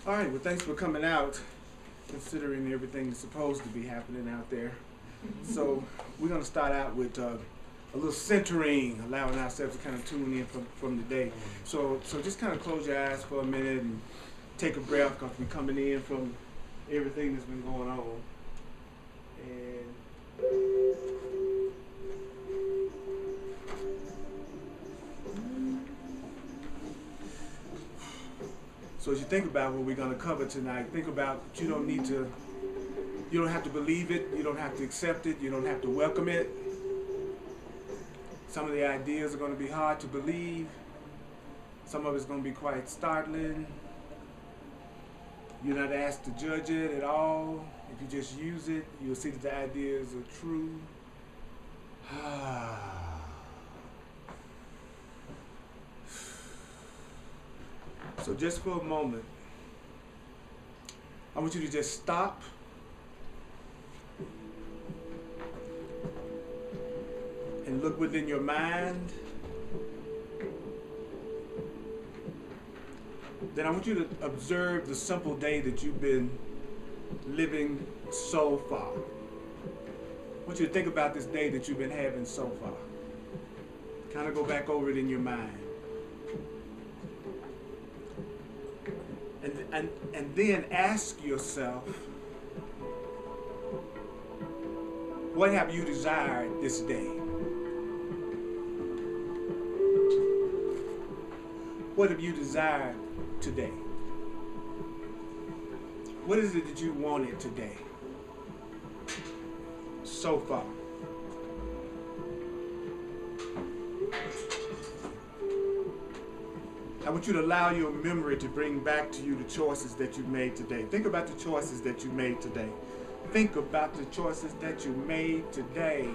All right, well, thanks for coming out, considering everything that's supposed to be happening out there. So we're going to start out with a little centering, allowing ourselves to kind of tune in from the day. So just kind of close your eyes for a minute and take a breath, because we're coming in from everything that's been going on. And so as you think about what we're going to cover tonight, think about that you don't have to believe it, you don't have to accept it, you don't have to welcome it. Some of the ideas are going to be hard to believe. Some of it's going to be quite startling. You're not asked to judge it at all. If you just use it, you'll see that the ideas are true. So just for a moment, I want you to just stop and look within your mind. Then I want you to observe the simple day that you've been living so far. I want you to think about this day that you've been having so far. Kind of go back over it in your mind. And then ask yourself, what have you desired this day? What have you desired today? What is it that you wanted today so far? I want you to allow your memory to bring back to you the choices that you made today. Think about the choices that you made today. Think about the choices that you made today.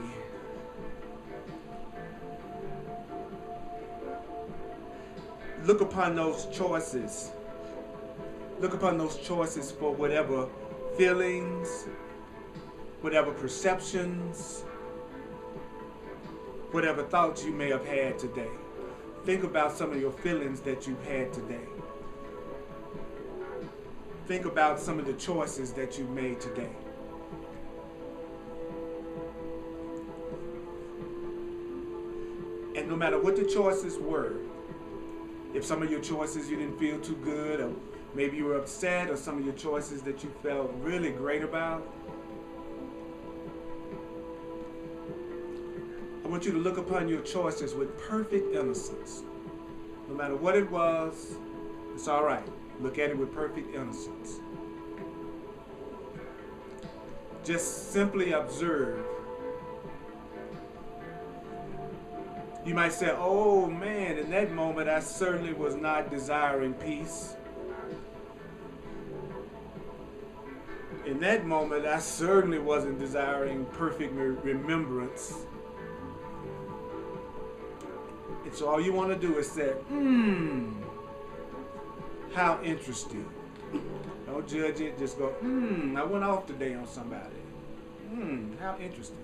Look upon those choices. Look upon those choices for whatever feelings, whatever perceptions, whatever thoughts you may have had today. Think about some of your feelings that you've had today. Think about some of the choices that you made today. And no matter what the choices were, if some of your choices you didn't feel too good, or maybe you were upset, or some of your choices that you felt really great about, I want you to look upon your choices with perfect innocence. No matter what it was, it's all right. Look at it with perfect innocence. Just simply observe. You might say, oh man, in that moment I certainly was not desiring peace. In that moment I certainly wasn't desiring perfect remembrance. And so all you want to do is say, how interesting. Don't judge it, just go, I went off today on somebody. How interesting.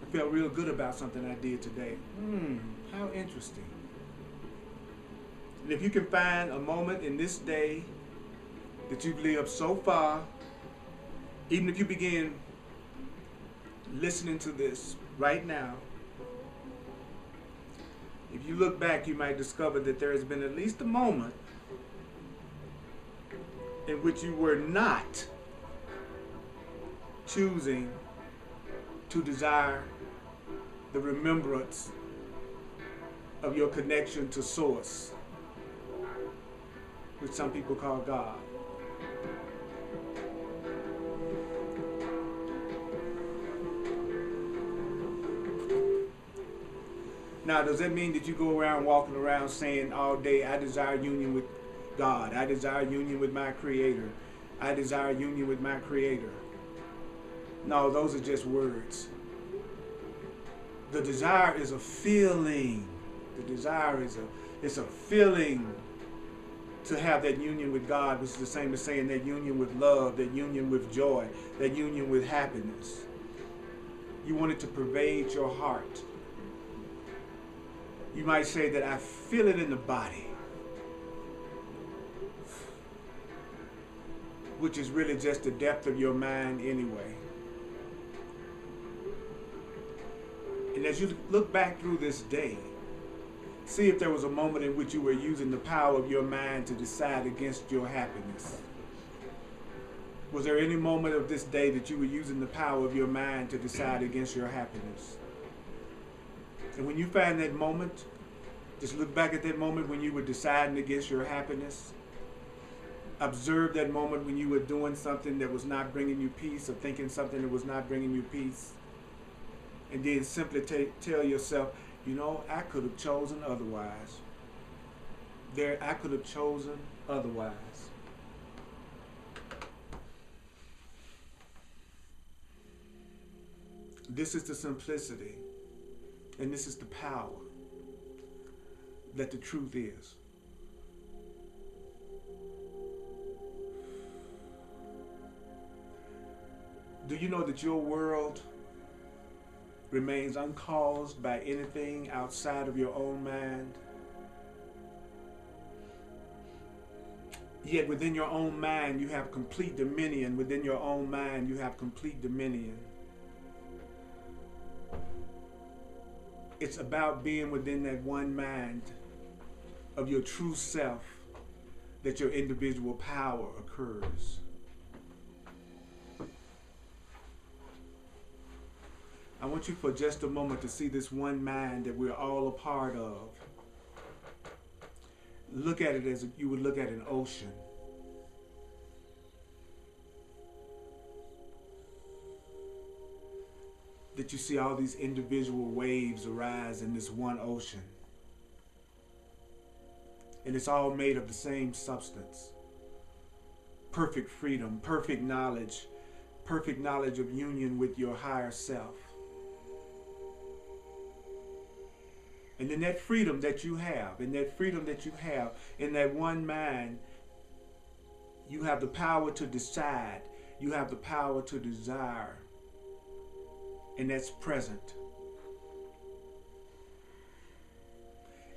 I felt real good about something I did today. How interesting. And if you can find a moment in this day that you've lived so far, even if you begin listening to this right now, if you look back, you might discover that there has been at least a moment in which you were not choosing to desire the remembrance of your connection to Source, which some people call God. Now, does that mean that you go around walking around saying all day, I desire union with God, I desire union with my Creator, I desire union with my Creator? No, those are just words. The desire is a feeling. The desire is a feeling to have that union with God, which is the same as saying that union with love, that union with joy, that union with happiness. You want it to pervade your heart. You might say that I feel it in the body. which is really just the depth of your mind anyway. And as you look back through this day, see if there was a moment in which you were using the power of your mind to decide against your happiness. Was there any moment of this day that you were using the power of your mind to decide against your happiness? And when you find that moment, just look back at that moment when you were deciding against your happiness. Observe that moment when you were doing something that was not bringing you peace, or thinking something that was not bringing you peace. And then simply tell yourself, you know, I could have chosen otherwise. I could have chosen otherwise. This is the simplicity, and this is the power that the truth is. Do you know that your world remains uncaused by anything outside of your own mind? Yet within your own mind you have complete dominion. Within your own mind you have complete dominion. It's about being within that one mind of your true self that your individual power occurs. I want you for just a moment to see this one mind that we're all a part of. Look at it as you would look at an ocean. That you see all these individual waves arise in this one ocean. And it's all made of the same substance. Perfect freedom, perfect knowledge of union with your higher self. And in that freedom that you have, in that one mind, you have the power to decide, you have the power to desire, and that's present.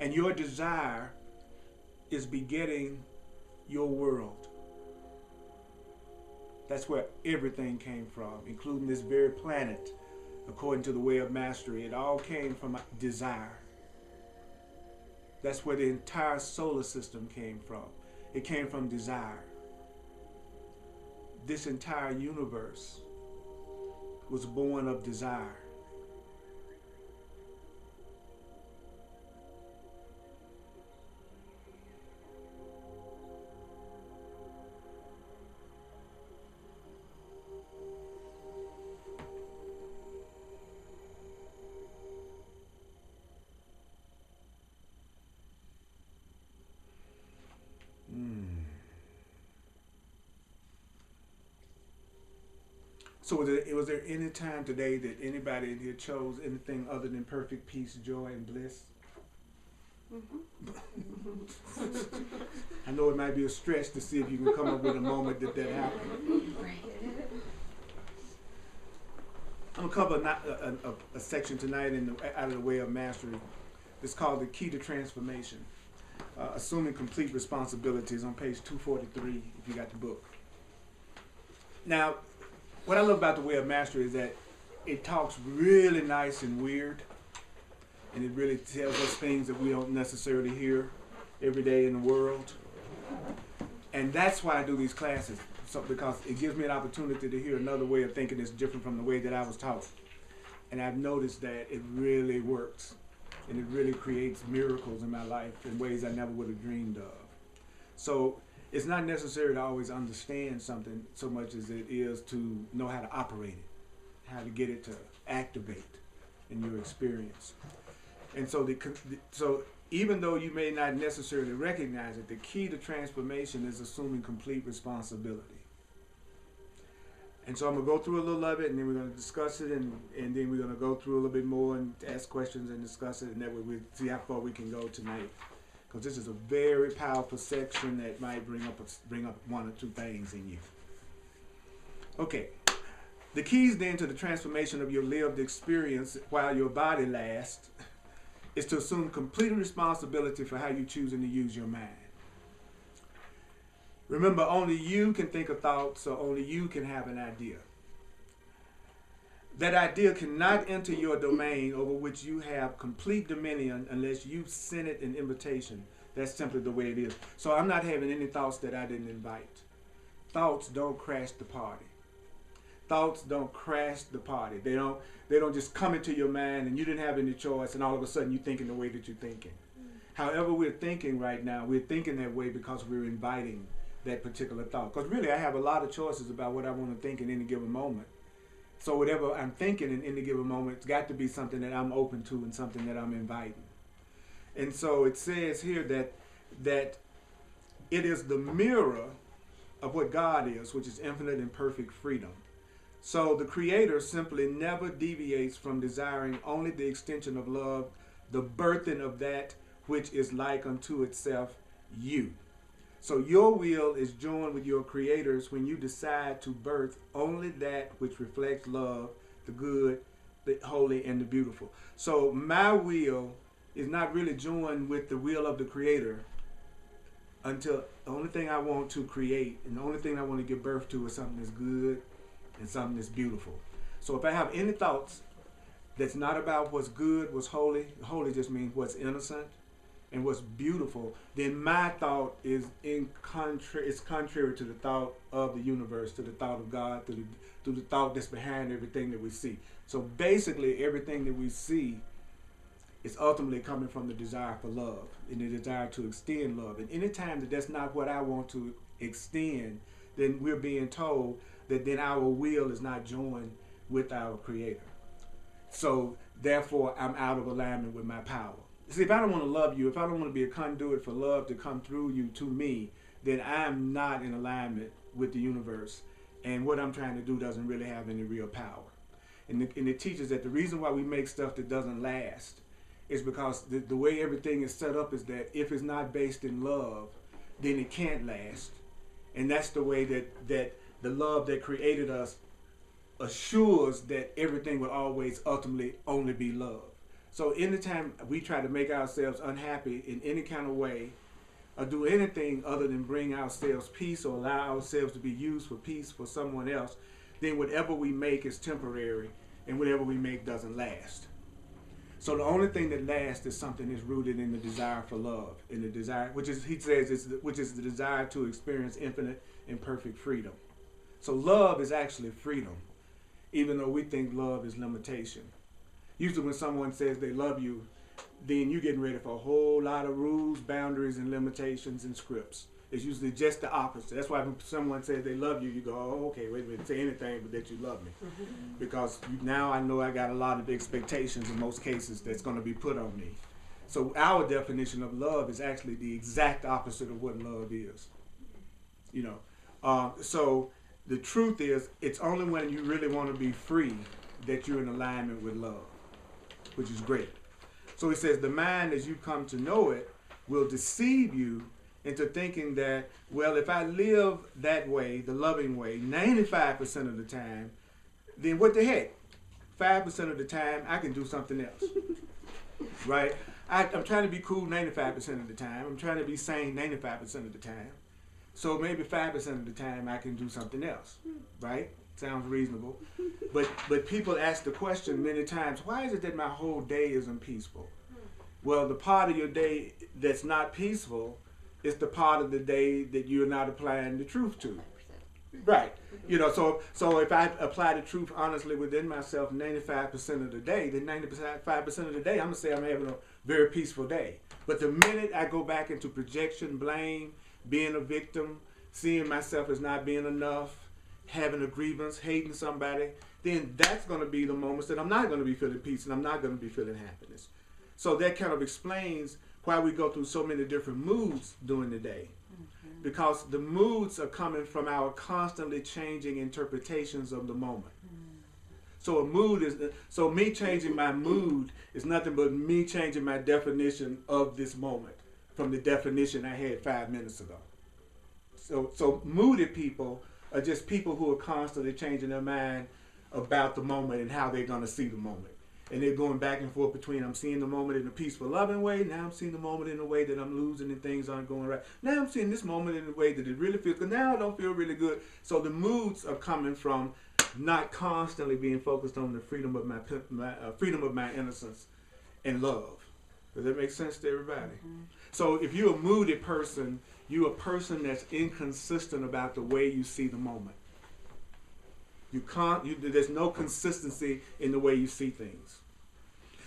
And your desire is begetting your world. That's where everything came from, including this very planet, according to the way of mastery. It all came from desire. That's where the entire solar system came from. It came from desire. This entire universe was born of desire. So was there any time today that anybody in here chose anything other than perfect peace, joy, and bliss? I know it might be a stretch to see if you can come up with a moment that happened. I'm going to cover a section tonight out of the way of mastery. It's called the key to transformation. Assuming complete responsibilities on page 243 if you got the book. Now, what I love about the way of mastery is that it talks really nice and weird, and it really tells us things that we don't necessarily hear every day in the world. And that's why I do these classes, because it gives me an opportunity to hear another way of thinking that's different from the way that I was taught. And I've noticed that it really works, and it really creates miracles in my life in ways I never would have dreamed of. So it's not necessary to always understand something so much as it is to know how to operate it, how to get it to activate in your experience. And so, so even though you may not necessarily recognize it, the key to transformation is assuming complete responsibility. And so I'm going to go through a little of it, and then we're going to discuss it, and then we're going to go through a little bit more and ask questions and discuss it, and that way we'll see how far we can go tonight. Because this is a very powerful section that might bring up one or two things in you. Okay. The keys then to the transformation of your lived experience while your body lasts is to assume complete responsibility for how you're choosing to use your mind. Remember, only you can think a thought, so only you can have an idea. That idea cannot enter your domain over which you have complete dominion unless you send it an invitation. That's simply the way it is. So I'm not having any thoughts that I didn't invite. Thoughts don't crash the party. Thoughts don't crash the party. They don't just come into your mind and you didn't have any choice and all of a sudden you're thinking the way that you're thinking. However we're thinking right now, we're thinking that way because we're inviting that particular thought. Because really I have a lot of choices about what I want to think in any given moment. So whatever I'm thinking in any given moment, it's got to be something that I'm open to and something that I'm inviting. And so it says here that it is the mirror of what God is, which is infinite and perfect freedom. So the Creator simply never deviates from desiring only the extension of love, the birthing of that which is like unto itself, you. So your will is joined with your Creator's when you decide to birth only that which reflects love, the good, the holy, and the beautiful. So my will is not really joined with the will of the Creator until the only thing I want to create and the only thing I want to give birth to is something that's good and something that's beautiful. So if I have any thoughts that's not about what's good, what's holy just means what's innocent, and what's beautiful, then my thought is contrary to the thought of the universe, to the thought of God, to the thought that's behind everything that we see. So basically everything that we see is ultimately coming from the desire for love and the desire to extend love. And anytime that that's not what I want to extend, then we're being told that then our will is not joined with our Creator. So therefore I'm out of alignment with my power. See, if I don't want to love you, if I don't want to be a conduit for love to come through you to me, then I'm not in alignment with the universe. And what I'm trying to do doesn't really have any real power. And it teaches that the reason why we make stuff that doesn't last is because the way everything is set up is that if it's not based in love, then it can't last. And that's the way that the love that created us assures that everything will always ultimately only be love. So anytime we try to make ourselves unhappy in any kind of way or do anything other than bring ourselves peace or allow ourselves to be used for peace for someone else, then whatever we make is temporary and whatever we make doesn't last. So the only thing that lasts is something that's rooted in the desire for love, in the desire, which is, he says, which is the desire to experience infinite and perfect freedom. So love is actually freedom, even though we think love is limitation. Usually when someone says they love you, then you're getting ready for a whole lot of rules, boundaries, and limitations and scripts. It's usually just the opposite. That's why when someone says they love you, you go, oh, okay, wait a minute, say anything but that you love me. Because now I know I got a lot of expectations in most cases that's going to be put on me. So our definition of love is actually the exact opposite of what love is. You know, so the truth is, it's only when you really want to be free that you're in alignment with love, which is great. So he says the mind as you come to know it will deceive you into thinking that, well, if I live that way, the loving way, 95% of the time, then what the heck? 5% of the time, I can do something else. Right? I'm trying to be cool 95% of the time. I'm trying to be sane 95% of the time. So maybe 5% of the time, I can do something else. Right? Sounds reasonable. But people ask the question many times, why is it that my whole day isn't peaceful? Well, the part of your day that's not peaceful is the part of the day that you're not applying the truth to. Right. You know, so if I apply the truth honestly within myself 95% of the day, then 95% of the day, I'm going to say I'm having a very peaceful day. But the minute I go back into projection, blame, being a victim, seeing myself as not being enough, having a grievance, hating somebody, then that's going to be the moments that I'm not going to be feeling peace and I'm not going to be feeling happiness. So that kind of explains why we go through so many different moods during the day. Mm-hmm. Because the moods are coming from our constantly changing interpretations of the moment. Mm-hmm. So a mood is, so me changing my mood is nothing but me changing my definition of this moment from the definition I had 5 minutes ago. So moody people are just people who are constantly changing their mind about the moment and how they're going to see the moment. And they're going back and forth between I'm seeing the moment in a peaceful, loving way. Now I'm seeing the moment in a way that I'm losing and things aren't going right. Now I'm seeing this moment in a way that it really feels good. Now I don't feel really good. So the moods are coming from not constantly being focused on the freedom of my innocence and love. Does that make sense to everybody? Mm-hmm. So if you're a moody person, you're a person that's inconsistent about the way you see the moment. There's no consistency in the way you see things.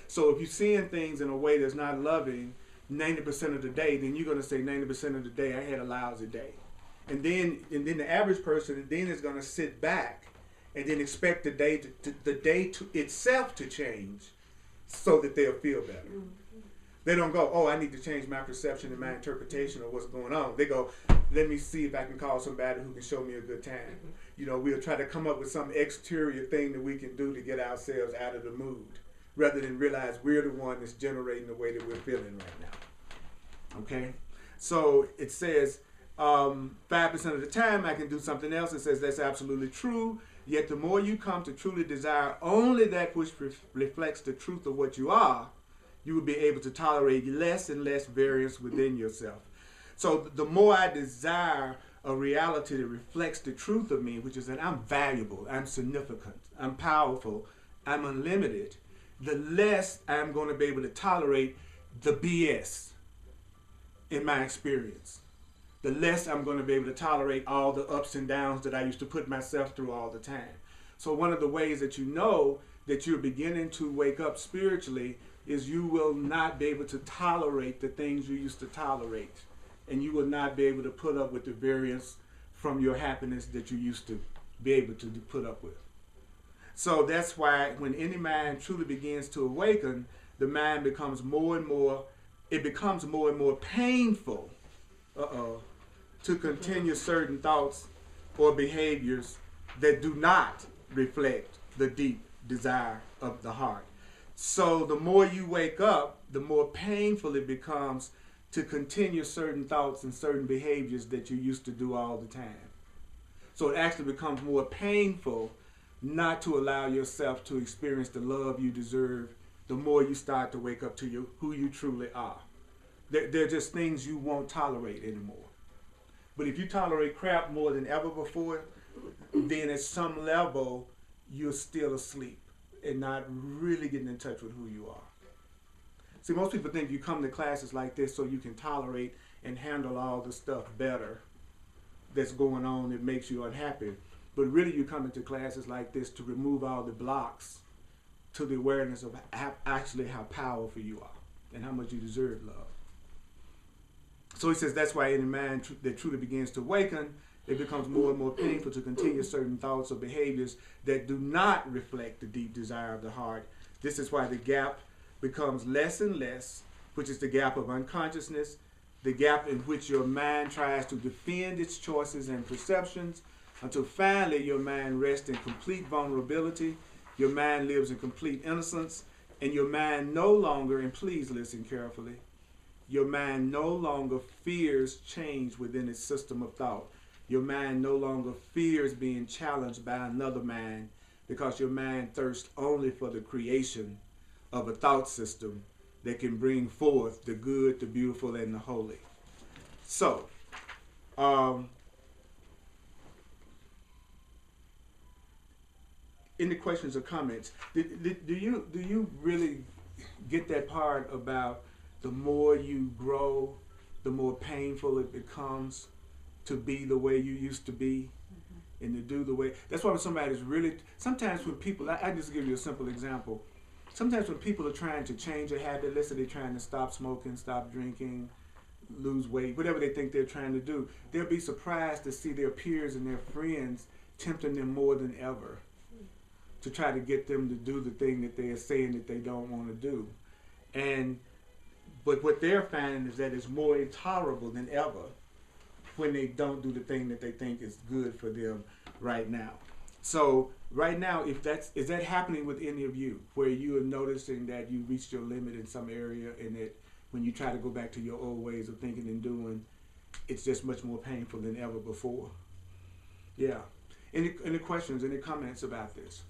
So if you're seeing things in a way that's not loving 90% of the day, then you're going to say 90% of the day I had a lousy day. And then the average person then is going to sit back and then expect the day to itself to change so that they'll feel better. Mm-hmm. They don't go, oh, I need to change my perception and my interpretation of what's going on. They go, let me see if I can call somebody who can show me a good time. You know, we'll try to come up with some exterior thing that we can do to get ourselves out of the mood, rather than realize we're the one that's generating the way that we're feeling right now. Okay? So it says 5% of the time I can do something else. It says that's absolutely true. Yet the more you come to truly desire only that which reflects the truth of what you are, you will be able to tolerate less and less variance within yourself. So the more I desire a reality that reflects the truth of me, which is that I'm valuable, I'm significant, I'm powerful, I'm unlimited, the less I'm going to be able to tolerate the BS in my experience. The less I'm going to be able to tolerate all the ups and downs that I used to put myself through all the time. So one of the ways that you know that you're beginning to wake up spiritually is you will not be able to tolerate the things you used to tolerate. And you will not be able to put up with the variance from your happiness that you used to be able to put up with. So that's why when any mind truly begins to awaken, the mind becomes more and more painful to continue certain thoughts or behaviors that do not reflect the deep desire of the heart. So the more you wake up, the more painful it becomes to continue certain thoughts and certain behaviors that you used to do all the time. So it actually becomes more painful not to allow yourself to experience the love you deserve the more you start to wake up to who you truly are. They're just things you won't tolerate anymore. But if you tolerate crap more than ever before, then at some level, you're still asleep and not really getting in touch with who you are. See, most people think you come to classes like this so you can tolerate and handle all the stuff better that's going on that makes you unhappy. But really you come into classes like this to remove all the blocks to the awareness of how powerful you are and how much you deserve love. So he says that's why any mind that truly begins to awaken, it becomes more and more painful to continue certain thoughts or behaviors that do not reflect the deep desire of the heart. This is why the gap becomes less and less, which is the gap of unconsciousness, the gap in which your mind tries to defend its choices and perceptions, until finally your mind rests in complete vulnerability, your mind lives in complete innocence, and your mind no longer, and please listen carefully, your mind no longer fears change within its system of thought. Your mind no longer fears being challenged by another mind, because your mind thirsts only for the creation of a thought system that can bring forth the good, the beautiful, and the holy. So, any questions or comments? Do you really get that part about the more you grow, the more painful it becomes to be the way you used to be, and to do the way? That's why when somebody's really, sometimes when people, I just give you a simple example. Sometimes when people are trying to change a habit, let's say they're trying to stop smoking, stop drinking, lose weight, whatever they think they're trying to do, they'll be surprised to see their peers and their friends tempting them more than ever to try to get them to do the thing that they're saying that they don't want to do. But what they're finding is that it's more intolerable than ever when they don't do the thing that they think is good for them right now. So right now, is that happening with any of you, where you are noticing that you reached your limit in some area, and that when you try to go back to your old ways of thinking and doing, it's just much more painful than ever before? Yeah. Any questions, any comments about this?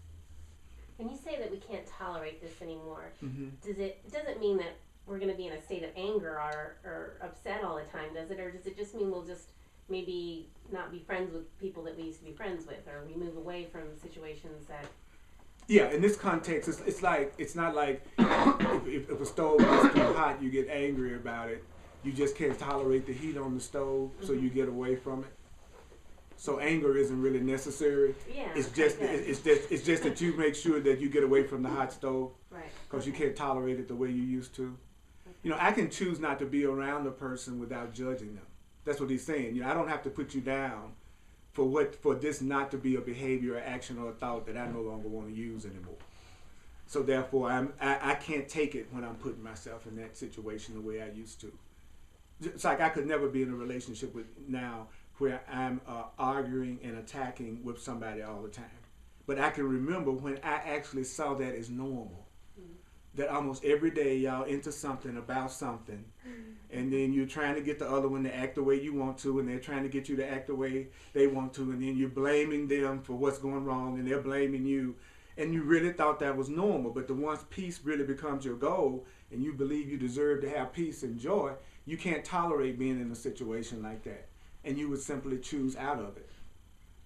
When you say that we can't tolerate this anymore, Mm-hmm. it doesn't mean that we're going to be in a state of anger or upset all the time, does it? Or does it just mean we'll just maybe not be friends with people that we used to be friends with, or we move away from situations that... Yeah, in this context, it's not like if a stove gets too hot, you get angry about it. You just can't tolerate the heat on the stove, so you get away from it. So anger isn't really necessary. Yeah, it's just that you make sure that you get away from the hot stove, right? Because you can't tolerate it the way you used to. Okay. You know, I can choose not to be around a person without judging them. That's what he's saying. You know, I don't have to put you down for this not to be a behavior, or action, or a thought that I no longer want to use anymore. So therefore, I can't take it when I'm putting myself in that situation the way I used to. It's like I could never be in a relationship with now where I'm arguing and attacking with somebody all the time. But I can remember when I actually saw that as normal. Mm-hmm. That almost every day y'all into something about something, and then you're trying to get the other one to act the way you want to, and they're trying to get you to act the way they want to, and then you're blaming them for what's going wrong, and they're blaming you. And you really thought that was normal, but once peace really becomes your goal, and you believe you deserve to have peace and joy, you can't tolerate being in a situation like that. And you would simply choose out of it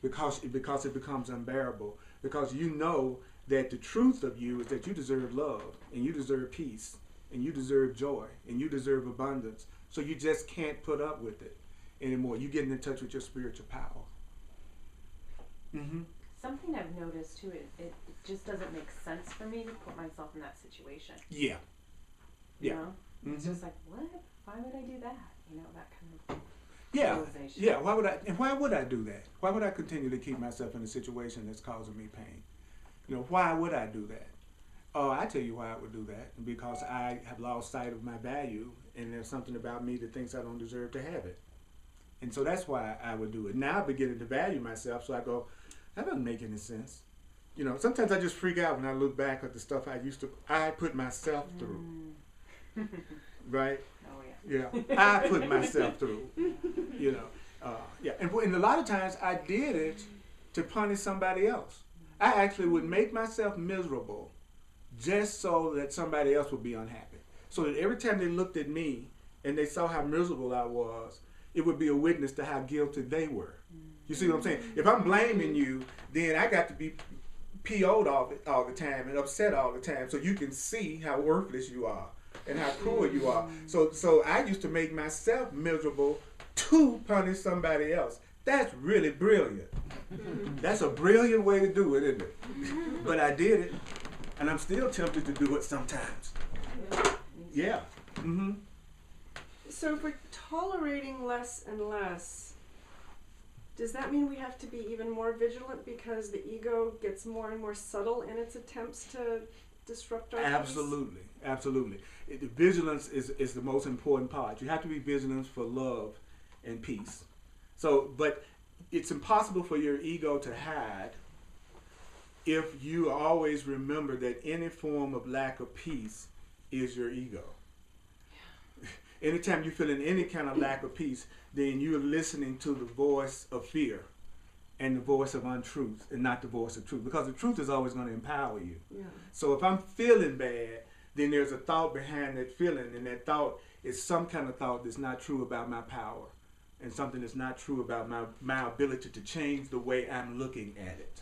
because it becomes unbearable. Because you know that the truth of you is that you deserve love, and you deserve peace, and you deserve joy, and you deserve abundance. So you just can't put up with it anymore. You're getting in touch with your spiritual power. Mm-hmm. Something I've noticed too, it just doesn't make sense for me to put myself in that situation. Yeah. You know? Mm-hmm. It's just like, what? Why would I do that? You know, that kind of realization. Yeah. Why would I do that? Why would I continue to keep myself in a situation that's causing me pain? You know, why would I do that? Oh, I tell you why I would do that. Because I have lost sight of my value, and there's something about me that thinks I don't deserve to have it. And so that's why I would do it. Now I'm beginning to value myself, so I go, that doesn't make any sense. You know, sometimes I just freak out when I look back at the stuff I put myself through. Right? Oh, yeah. Yeah, I put myself through. You know, yeah. And a lot of times I did it to punish somebody else. I actually would make myself miserable just so that somebody else would be unhappy. So that every time they looked at me and they saw how miserable I was, it would be a witness to how guilty they were. You see what I'm saying? If I'm blaming you, then I got to be PO'd all the time and upset all the time so you can see how worthless you are and how cruel you are. So I used to make myself miserable to punish somebody else. That's really brilliant. That's a brilliant way to do it, isn't it? But I did it, and I'm still tempted to do it sometimes. Yeah. Mm-hmm. So if we're tolerating less and less, does that mean we have to be even more vigilant because the ego gets more and more subtle in its attempts to disrupt our Absolutely. Absolutely. Vigilance is the most important part. You have to be vigilant for love and peace. So, but it's impossible for your ego to hide if you always remember that any form of lack of peace is your ego. Anytime you're feeling any kind of lack of peace, then you're listening to the voice of fear and the voice of untruth and not the voice of truth, because the truth is always going to empower you. Yeah. So if I'm feeling bad, then there's a thought behind that feeling, and that thought is some kind of thought that's not true about my power and something that's not true about my ability to change the way I'm looking at it.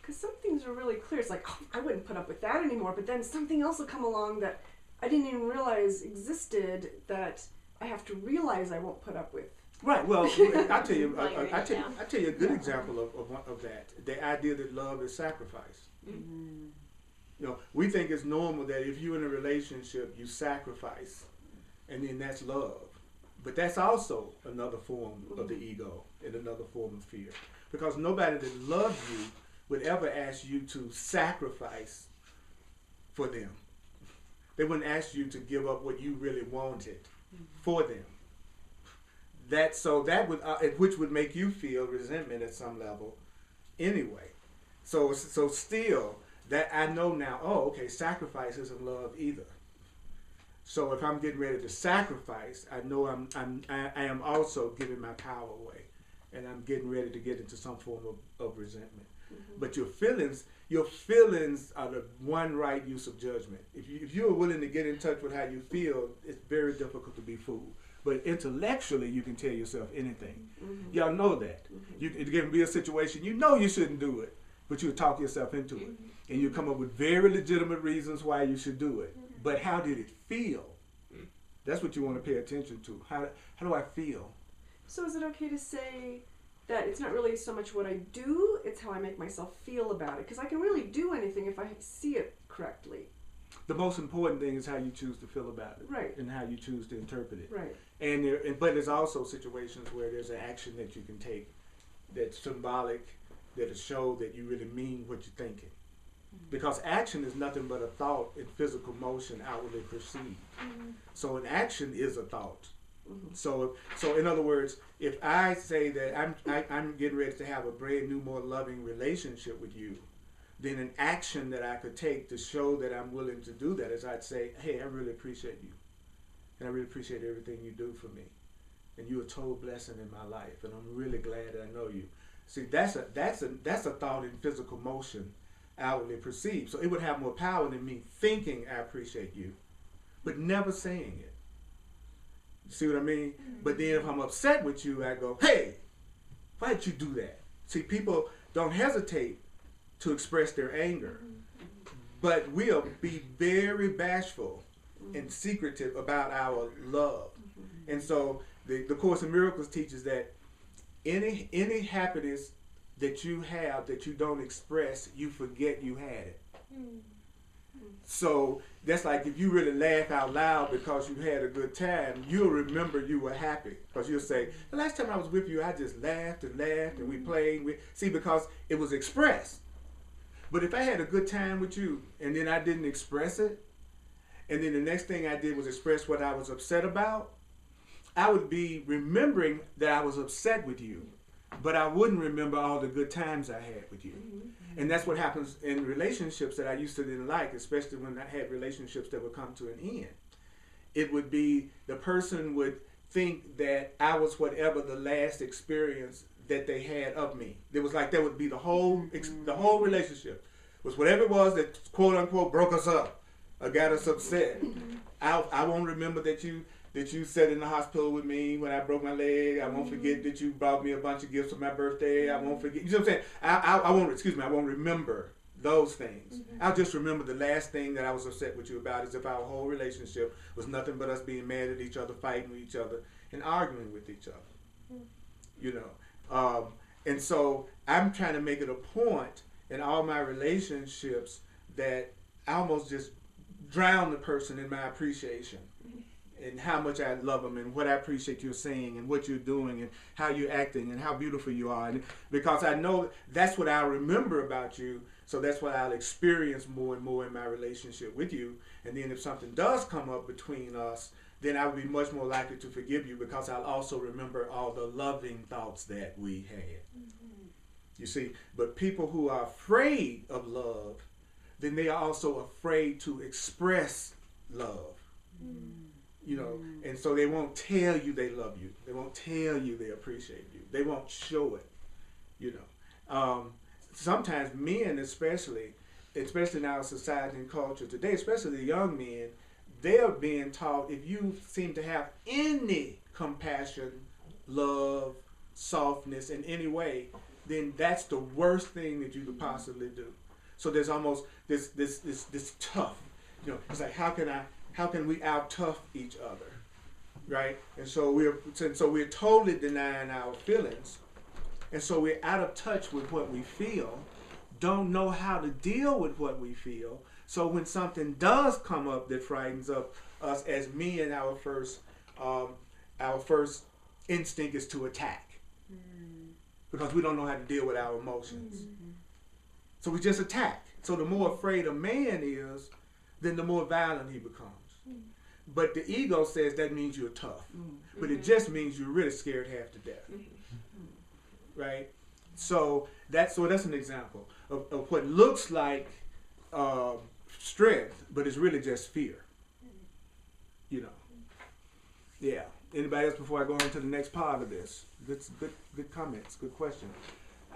Because some things are really clear. It's like, oh, I wouldn't put up with that anymore, but then something else will come along that I didn't even realize existed that I have to realize I won't put up with. Right. Well, I tell you a good example of that. The idea that love is sacrifice. Mm-hmm. You know, we think it's normal that if you're in a relationship, you sacrifice, and then that's love. But that's also another form of the ego and another form of fear, because nobody that loves you would ever ask you to sacrifice for them. They wouldn't ask you to give up what you really wanted for them. That would, which would make you feel resentment at some level, anyway. So still, that I know now. Oh, okay, sacrifice isn't love either. So if I'm getting ready to sacrifice, I know I am also giving my power away. and I'm getting ready to get into some form of resentment. Mm-hmm. But your feelings are the one right use of judgment. If you are willing to get in touch with how you feel, it's very difficult to be fooled. But intellectually, you can tell yourself anything. Mm-hmm. Y'all know that. Mm-hmm. It can be a situation you know you shouldn't do it, but you'll talk yourself into it. And you come up with very legitimate reasons why you should do it. But how did it feel? That's what you want to pay attention to. How do I feel? So is it okay to say that it's not really so much what I do, it's how I make myself feel about it? Because I can really do anything if I see it correctly. The most important thing is how you choose to feel about it. Right. And how you choose to interpret it. Right. But there's also situations where there's an action that you can take that's symbolic, that'll show that you really mean what you're thinking. Because action is nothing but a thought in physical motion outwardly perceived. So an action is a thought. So in other words, if I say that I'm getting ready to have a brand new, more loving relationship with you, then an action that I could take to show that I'm willing to do that is I'd say, hey, I really appreciate you. And I really appreciate everything you do for me. And you're a total blessing in my life. And I'm really glad that I know you. See, that's a thought in physical motion outwardly perceived. So it would have more power than me thinking I appreciate you, but never saying it. You see what I mean? But then if I'm upset with you, I go, hey, why did you do that? See, people don't hesitate to express their anger, but we'll be very bashful and secretive about our love. And so the Course in Miracles teaches that any happiness that you have that you don't express, you forget you had it. So that's like if you really laugh out loud because you had a good time, you'll remember you were happy. Because you'll say, the last time I was with you, I just laughed and we played. See, because it was expressed. But if I had a good time with you and then I didn't express it, and then the next thing I did was express what I was upset about, I would be remembering that I was upset with you. But I wouldn't remember all the good times I had with you. And that's what happens in relationships that I used to didn't like, especially when I had relationships that would come to an end. It would be the person would think that I was whatever the last experience that they had of me. It was like that would be the whole relationship. Was whatever it was that quote unquote broke us up or got us upset. I won't remember that you sat in the hospital with me when I broke my leg. I won't forget that you brought me a bunch of gifts for my birthday. I won't forget. You know what I'm saying? I won't remember those things. I'll just remember the last thing that I was upset with you about, as if our whole relationship was nothing but us being mad at each other, fighting with each other, and arguing with each other. You know? And so I'm trying to make it a point in all my relationships that I almost just drown the person in my appreciation. And how much I love them and what I appreciate you saying and what you're doing and how you're acting and how beautiful you are. And because I know that's what I'll remember about you, so that's what I'll experience more and more in my relationship with you. And then if something does come up between us, then I will be much more likely to forgive you because I'll also remember all the loving thoughts that we had. You see, but people who are afraid of love, then they are also afraid to express love. You know, and so they won't tell you they love you. They won't tell you they appreciate you. They won't show it, you know. Sometimes men especially in our society and culture today, especially the young men, they're being taught if you seem to have any compassion, love, softness in any way, then that's the worst thing that you could possibly do. So there's almost this tough, you know, it's like how can we out-tough each other, right? And so we're totally denying our feelings. And so we're out of touch with what we feel, don't know how to deal with what we feel. So when something does come up that frightens up us as men, our first instinct is to attack. Because we don't know how to deal with our emotions. So we just attack. So the more afraid a man is, then the more violent he becomes. But the ego says that means you're tough. But it just means you're really scared half to death. Right? So that's an example of what looks like strength, but it's really just fear. You know? Yeah. Anybody else before I go on to the next part of this? Good comments, good question.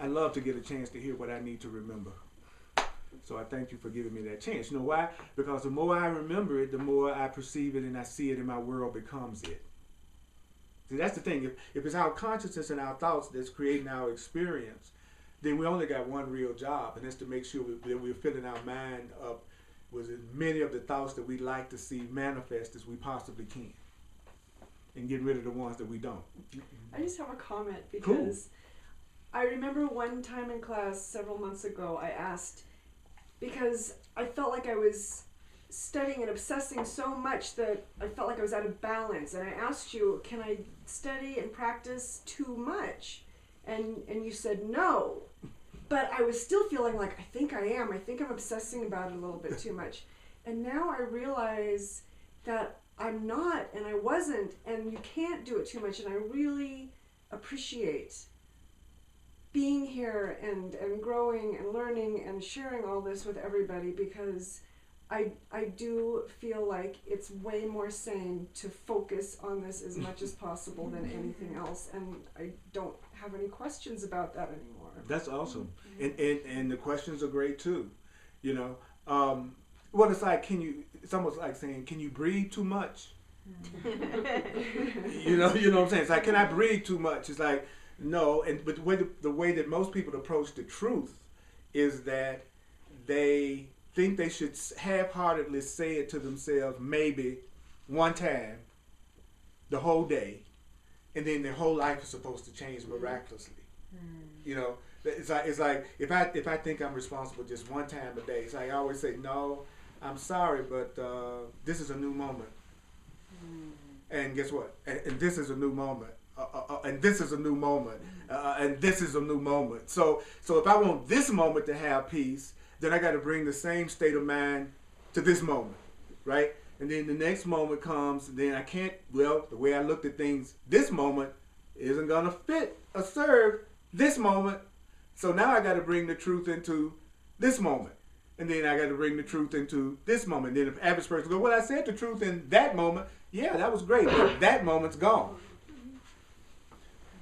I love to get a chance to hear what I need to remember. So I thank you for giving me that chance. You know why? Because the more I remember it, the more I perceive it and I see it and my world becomes it. See, that's the thing. If it's our consciousness and our thoughts that's creating our experience, then we only got one real job, and that's to make sure that we're filling our mind up with as many of the thoughts that we like to see manifest as we possibly can, and getting rid of the ones that we don't. I just have a comment because I remember one time in class several months ago, I asked, because I felt like I was studying and obsessing so much that I felt like I was out of balance, and I asked you, can I study and practice too much? And you said no. But I was still feeling like, I think I am. I think I'm obsessing about it a little bit too much. And now I realize that I'm not, and I wasn't, and you can't do it too much. And I really appreciate being here and growing and learning and sharing all this with everybody, because I do feel like it's way more sane to focus on this as much as possible than anything else. And I don't have any questions about that anymore. That's awesome. And the questions are great too. You know, well, it's like, it's almost like saying, can you breathe too much? you know what I'm saying? It's like, can I breathe too much? It's like, no. But the way that most people approach the truth is that they think they should half-heartedly say it to themselves maybe one time the whole day, and then their whole life is supposed to change miraculously. You know, it's like if I think I'm responsible just one time a day, it's like I always say, no, I'm sorry, but this is a new moment. And guess what? And this is a new moment. And this is a new moment. And this is a new moment. So if I want this moment to have peace, then I got to bring the same state of mind to this moment, right? And then the next moment comes, and then I can't, the way I looked at things, this moment isn't going to fit or serve this moment. So now I got to bring the truth into this moment. And then I got to bring the truth into this moment. Then the average person goes, well, I said the truth in that moment. Yeah, that was great, but that moment's gone.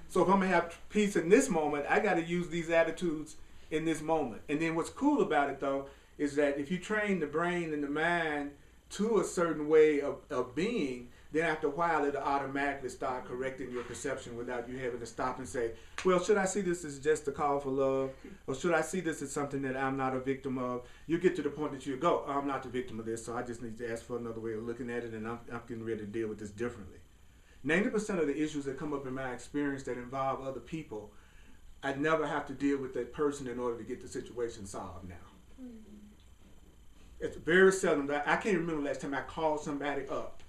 So if I'm going to have peace in this moment, I got to use these attitudes in this moment. And then what's cool about it, though, is that if you train the brain and the mind to a certain way of being, then after a while it'll automatically start correcting your perception without you having to stop and say, well, should I see this as just a call for love? Or should I see this as something that I'm not a victim of? You get to the point that you go, oh, I'm not the victim of this, so I just need to ask for another way of looking at it, and I'm getting ready to deal with this differently. 90% of the issues that come up in my experience that involve other people, I never have to deal with that person in order to get the situation solved now. It's very seldom. I can't remember the last time I called somebody up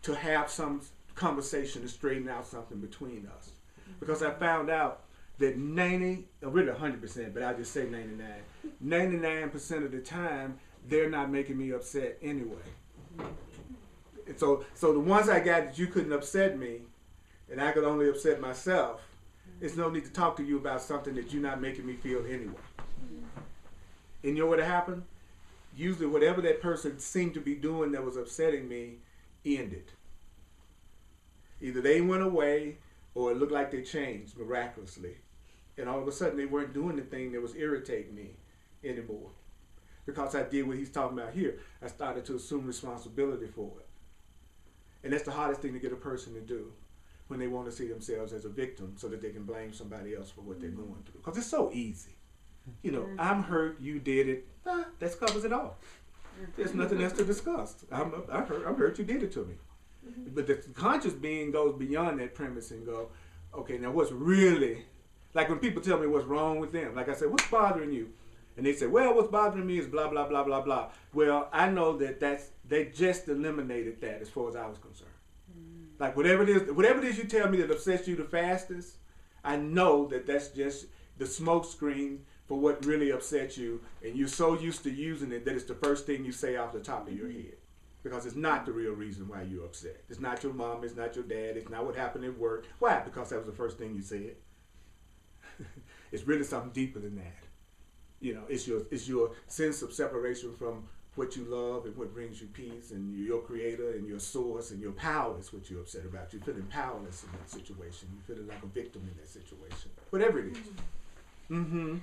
to have some conversation to straighten out something between us. Because I found out that 100%, but I'll just say 99% of the time, they're not making me upset anyway. And so the ones I got that you couldn't upset me, and I could only upset myself, there's no need to talk to you about something that you're not making me feel anyway. And you know what happened? Usually whatever that person seemed to be doing that was upsetting me ended. Either they went away or it looked like they changed miraculously. And all of a sudden they weren't doing the thing that was irritating me anymore. Because I did what he's talking about here. I started to assume responsibility for it. And that's the hardest thing to get a person to do when they want to see themselves as a victim so that they can blame somebody else for what they're going through. Because it's so easy. You know, I'm hurt, you did it. That covers it all. There's nothing else to discuss. I'm hurt, you did it to me. But the conscious being goes beyond that premise and go, okay, now what's really, like when people tell me what's wrong with them, like I say, what's bothering you? And they say, well, what's bothering me is blah, blah, blah, blah, blah. Well, I know that they just eliminated that as far as I was concerned. Like whatever it is you tell me that upsets you the fastest, I know that that's just the smoke screen for what really upsets you, and you're so used to using it that it's the first thing you say off the top of your head. Because it's not the real reason why you're upset. It's not your mom, it's not your dad, it's not what happened at work. Why? Because that was the first thing you said. It's really something deeper than that. You know, it's your sense of separation from what you love and what brings you peace, and your creator and your source and your power is what you're upset about. You're feeling powerless in that situation. You're feeling like a victim in that situation. Whatever it is. Mm-hmm.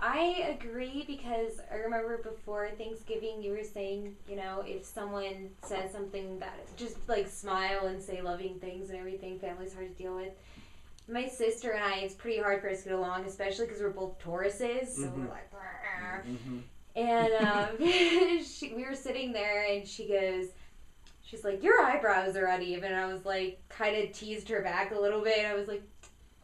I agree, because I remember before Thanksgiving you were saying, you know, if someone says something that, just like smile and say loving things and everything. Family's hard to deal with. My sister and I, it's pretty hard for us to get along, especially because we're both Tauruses, so we're like, and we were sitting there and she's like, your eyebrows are uneven. And I was like, kind of teased her back a little bit. I was like,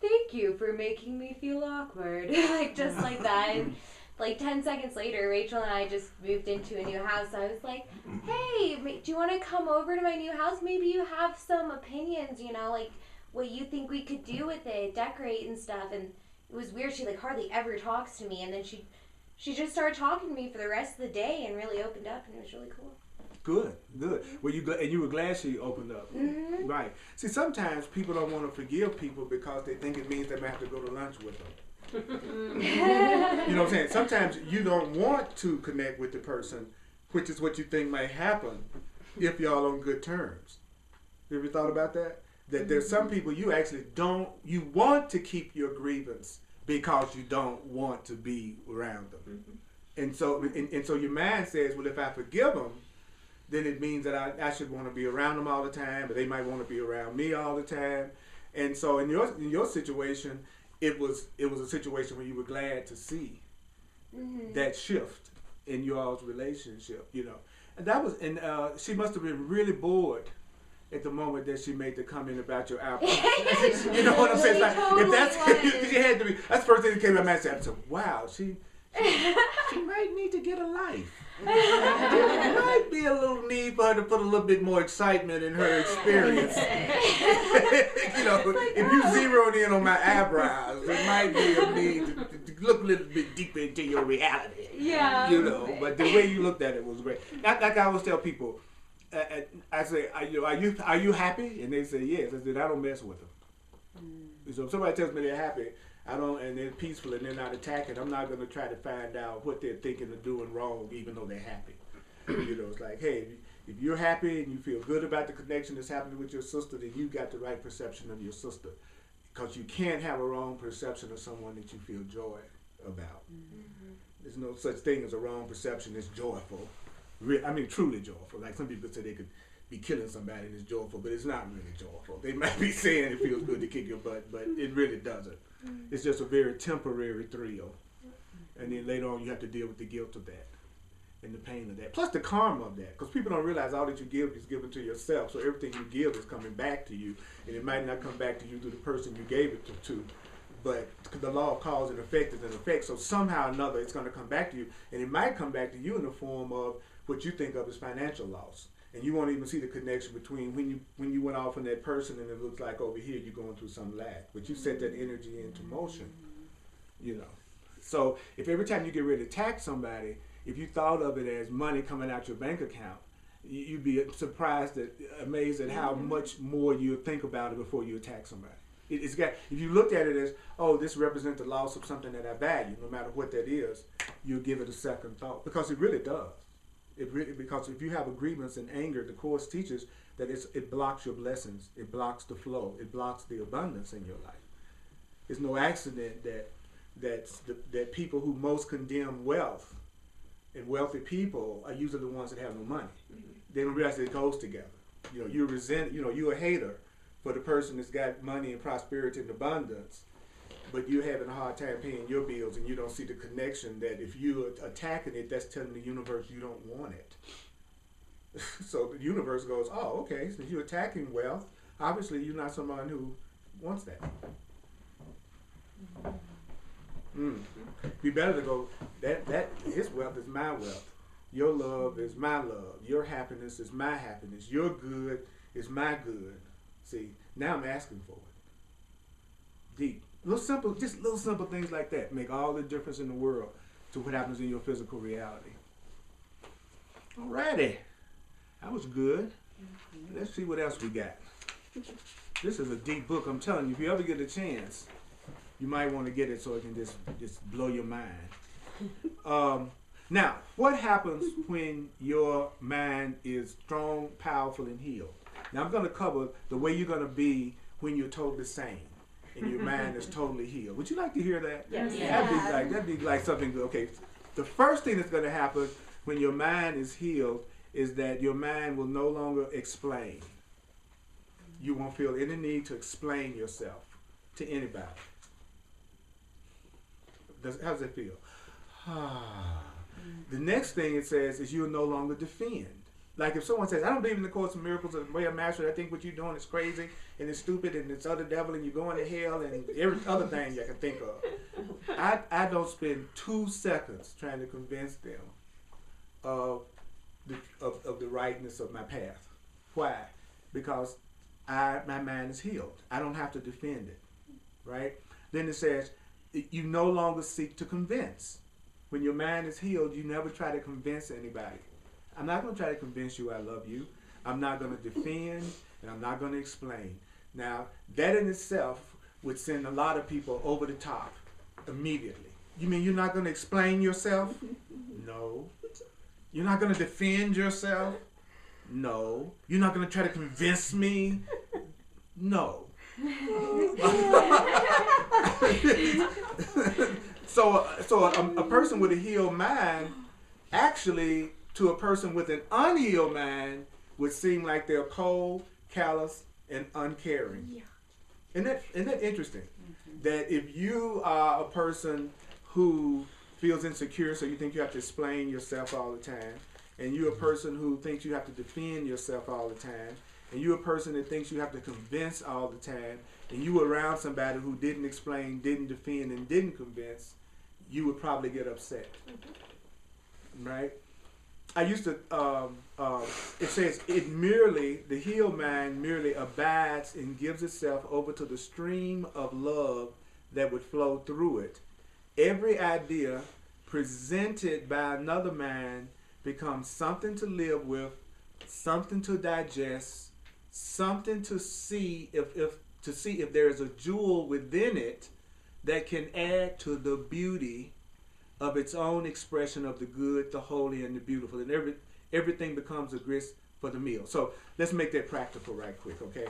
thank you for making me feel awkward. Like, just like that. And like 10 seconds later, Rachel and I just moved into a new house. I was like, hey, do you want to come over to my new house? Maybe you have some opinions, you know, like what you think we could do with it, decorate and stuff. And it was weird. She like hardly ever talks to me. And then she just started talking to me for the rest of the day and really opened up, and it was really cool. Good. Well, you were glad she opened up. Mm-hmm. Right. See, sometimes people don't want to forgive people because they think it means they might have to go to lunch with them. You know what I'm saying? Sometimes you don't want to connect with the person, which is what you think might happen if y'all on good terms. You ever thought about that? That there's some people you actually don't, you want to keep your grievance because you don't want to be around them. And so your mind says, well, if I forgive them, then it means that I should want to be around them all the time, but they might want to be around me all the time. And so in your situation, it was a situation where you were glad to see that shift in your all's relationship, you know. And that was, and she must have been really bored at the moment that she made the comment about your album. You know what I'm saying? Like, if that's, she had to be, that's the first thing that came to my mind. I said, wow, she might need to get a life. There might be a little need for her to put a little bit more excitement in her experience. You know, if you zeroed in on my eyebrows, there might be a need to look a little bit deeper into your reality. Yeah. You know, but the way you looked at it was great. Like I always tell people, I say, are you happy? And they say yes. I said, I don't mess with them. So if somebody tells me they're happy, and they're peaceful and they're not attacking, I'm not going to try to find out what they're thinking or doing wrong, even though they're happy. You know, it's like, hey, if you're happy and you feel good about the connection that's happening with your sister, then you got the right perception of your sister. Because you can't have a wrong perception of someone that you feel joy about. There's no such thing as a wrong perception that's joyful. I mean, truly joyful. Like some people say they could be killing somebody and it's joyful, but it's not really joyful. They might be saying it feels good to kick your butt, but it really doesn't. It's just a very temporary thrill. And then later on you have to deal with the guilt of that and the pain of that. Plus the karma of that. Because people don't realize all that you give is given to yourself. So everything you give is coming back to you. And it might not come back to you through the person you gave it to. But the law of cause and effect is an effect. So somehow or another it's going to come back to you. And it might come back to you in the form of what you think of as financial loss. And you won't even see the connection between when you went off on that person and it looks like over here you're going through some lack. But you set that energy into motion, you know. So if every time you get ready to attack somebody, if you thought of it as money coming out your bank account, you'd be amazed at how much more you think about it before you attack somebody. If you looked at it as, oh, this represents the loss of something that I value, no matter what that is, you'll give it a second thought. Because it really does. Because if you have a grievance and anger, the Course teaches that it blocks your blessings, it blocks the flow, it blocks the abundance in your life. It's no accident that people who most condemn wealth and wealthy people are usually the ones that have no money. They don't realize that it goes together. You know, you're a hater for the person that's got money and prosperity and abundance, but you're having a hard time paying your bills and you don't see the connection that if you're attacking it, that's telling the universe you don't want it. So the universe goes, oh, okay, so you're attacking wealth. Obviously, you're not someone who wants that. Be better to go, that his wealth is my wealth. Your love is my love. Your happiness is my happiness. Your good is my good. See, now I'm asking for it. Deep. Little simple things like that make all the difference in the world to what happens in your physical reality. Alrighty. That was good. Let's see what else we got. This is a deep book. I'm telling you, if you ever get a chance, you might want to get it so it can just blow your mind. Now, what happens when your mind is strong, powerful, and healed? Now, I'm going to cover the way you're going to be when you're totally sane and your mind is totally healed. Would you like to hear that? Yes. Yeah. That'd be like something good. Okay, the first thing that's going to happen when your mind is healed is that your mind will no longer explain. You won't feel any need to explain yourself to anybody. How does it feel? The next thing it says is you'll no longer defend. Like if someone says, I don't believe in the Course of Miracles or the way of Master, I think what you're doing is crazy and it's stupid and it's other devil and you're going to hell and every other thing you can think of. I don't spend 2 seconds trying to convince them of the rightness of my path. Why? Because my mind is healed. I don't have to defend it. Right? Then it says, you no longer seek to convince. When your mind is healed, you never try to convince anybody. I'm not going to try to convince you I love you. I'm not going to defend, and I'm not going to explain. Now, that in itself would send a lot of people over the top immediately. You mean you're not going to explain yourself? No. You're not going to defend yourself? No. You're not going to try to convince me? No. So a person with a healed mind, actually, to a person with an unhealed mind, would seem like they're cold, callous, and uncaring. Yeah. Isn't that interesting? Mm-hmm. That if you are a person who feels insecure, so you think you have to explain yourself all the time, and you're a person who thinks you have to defend yourself all the time, and you're a person that thinks you have to convince all the time, and you were around somebody who didn't explain, didn't defend, and didn't convince, you would probably get upset. Mm-hmm. Right? I used to, it says, the healed mind merely abides and gives itself over to the stream of love that would flow through it. Every idea presented by another mind becomes something to live with, something to digest, something to see if there is a jewel within it that can add to the beauty of its own expression of the good, the holy, and the beautiful. And everything becomes a grist for the meal. So let's make that practical right quick, okay?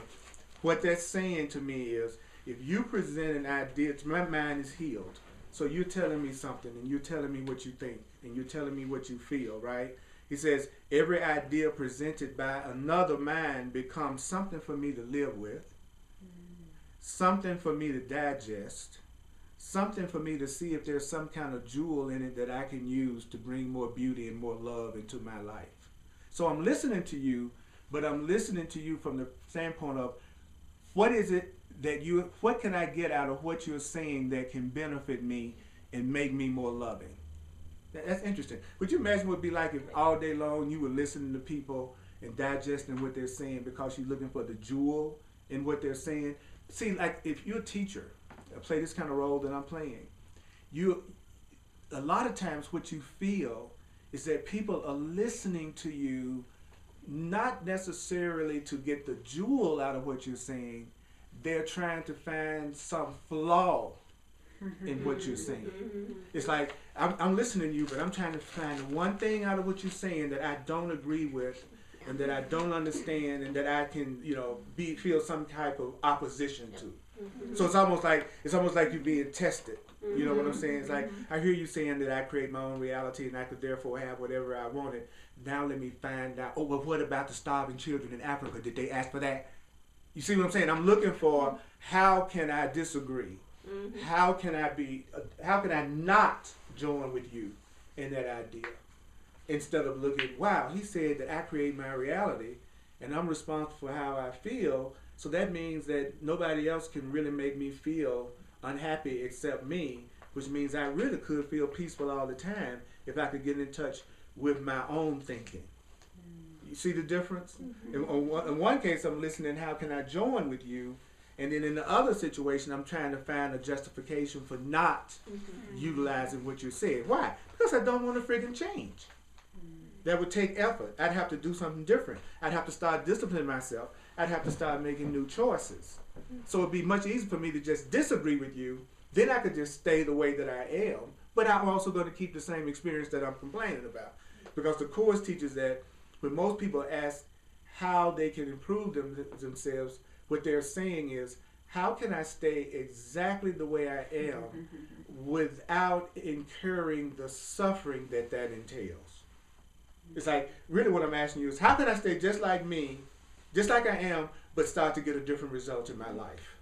What that's saying to me is, if you present an idea, my mind is healed. So you're telling me something, and you're telling me what you think, and you're telling me what you feel, right? He says, every idea presented by another mind becomes something for me to live with, something for me to digest, something for me to see if there's some kind of jewel in it that I can use to bring more beauty and more love into my life. So I'm listening to you, but I'm listening to you from the standpoint of what can I get out of what you're saying that can benefit me and make me more loving? That's interesting. Would you imagine what it'd be like if all day long you were listening to people and digesting what they're saying because you're looking for the jewel in what they're saying? See, like if you're a teacher, play this kind of role that I'm playing, a lot of times what you feel is that people are listening to you not necessarily to get the jewel out of what you're saying. They're trying to find some flaw in what you're saying. It's like I'm listening to you, but I'm trying to find one thing out of what you're saying that I don't agree with and that I don't understand and that I can, feel some type of opposition to. So it's almost like you're being tested. You know what I'm saying? It's like, I hear you saying that I create my own reality and I could therefore have whatever I wanted. Now let me find out, well, what about the starving children in Africa? Did they ask for that? You see what I'm saying? I'm looking for, how can I disagree? How can I not join with you in that idea? Instead of looking, wow, he said that I create my reality and I'm responsible for how I feel. So that means that nobody else can really make me feel unhappy except me, which means I really could feel peaceful all the time if I could get in touch with my own thinking. You see the difference? In one case, I'm listening, how can I join with you? And then in the other situation, I'm trying to find a justification for not utilizing what you said. Why? Because I don't want to friggin' change. That would take effort. I'd have to do something different. I'd have to start disciplining myself. I'd have to start making new choices. So it'd be much easier for me to just disagree with you. Then I could just stay the way that I am. but I'm also going to keep the same experience that I'm complaining about. Because the Course teaches that when most people ask how they can improve themselves, what they're saying is, how can I stay exactly the way I am without incurring the suffering that entails? It's like, really what I'm asking you is, how can I stay just like me, just like I am, but start to get a different result in my life?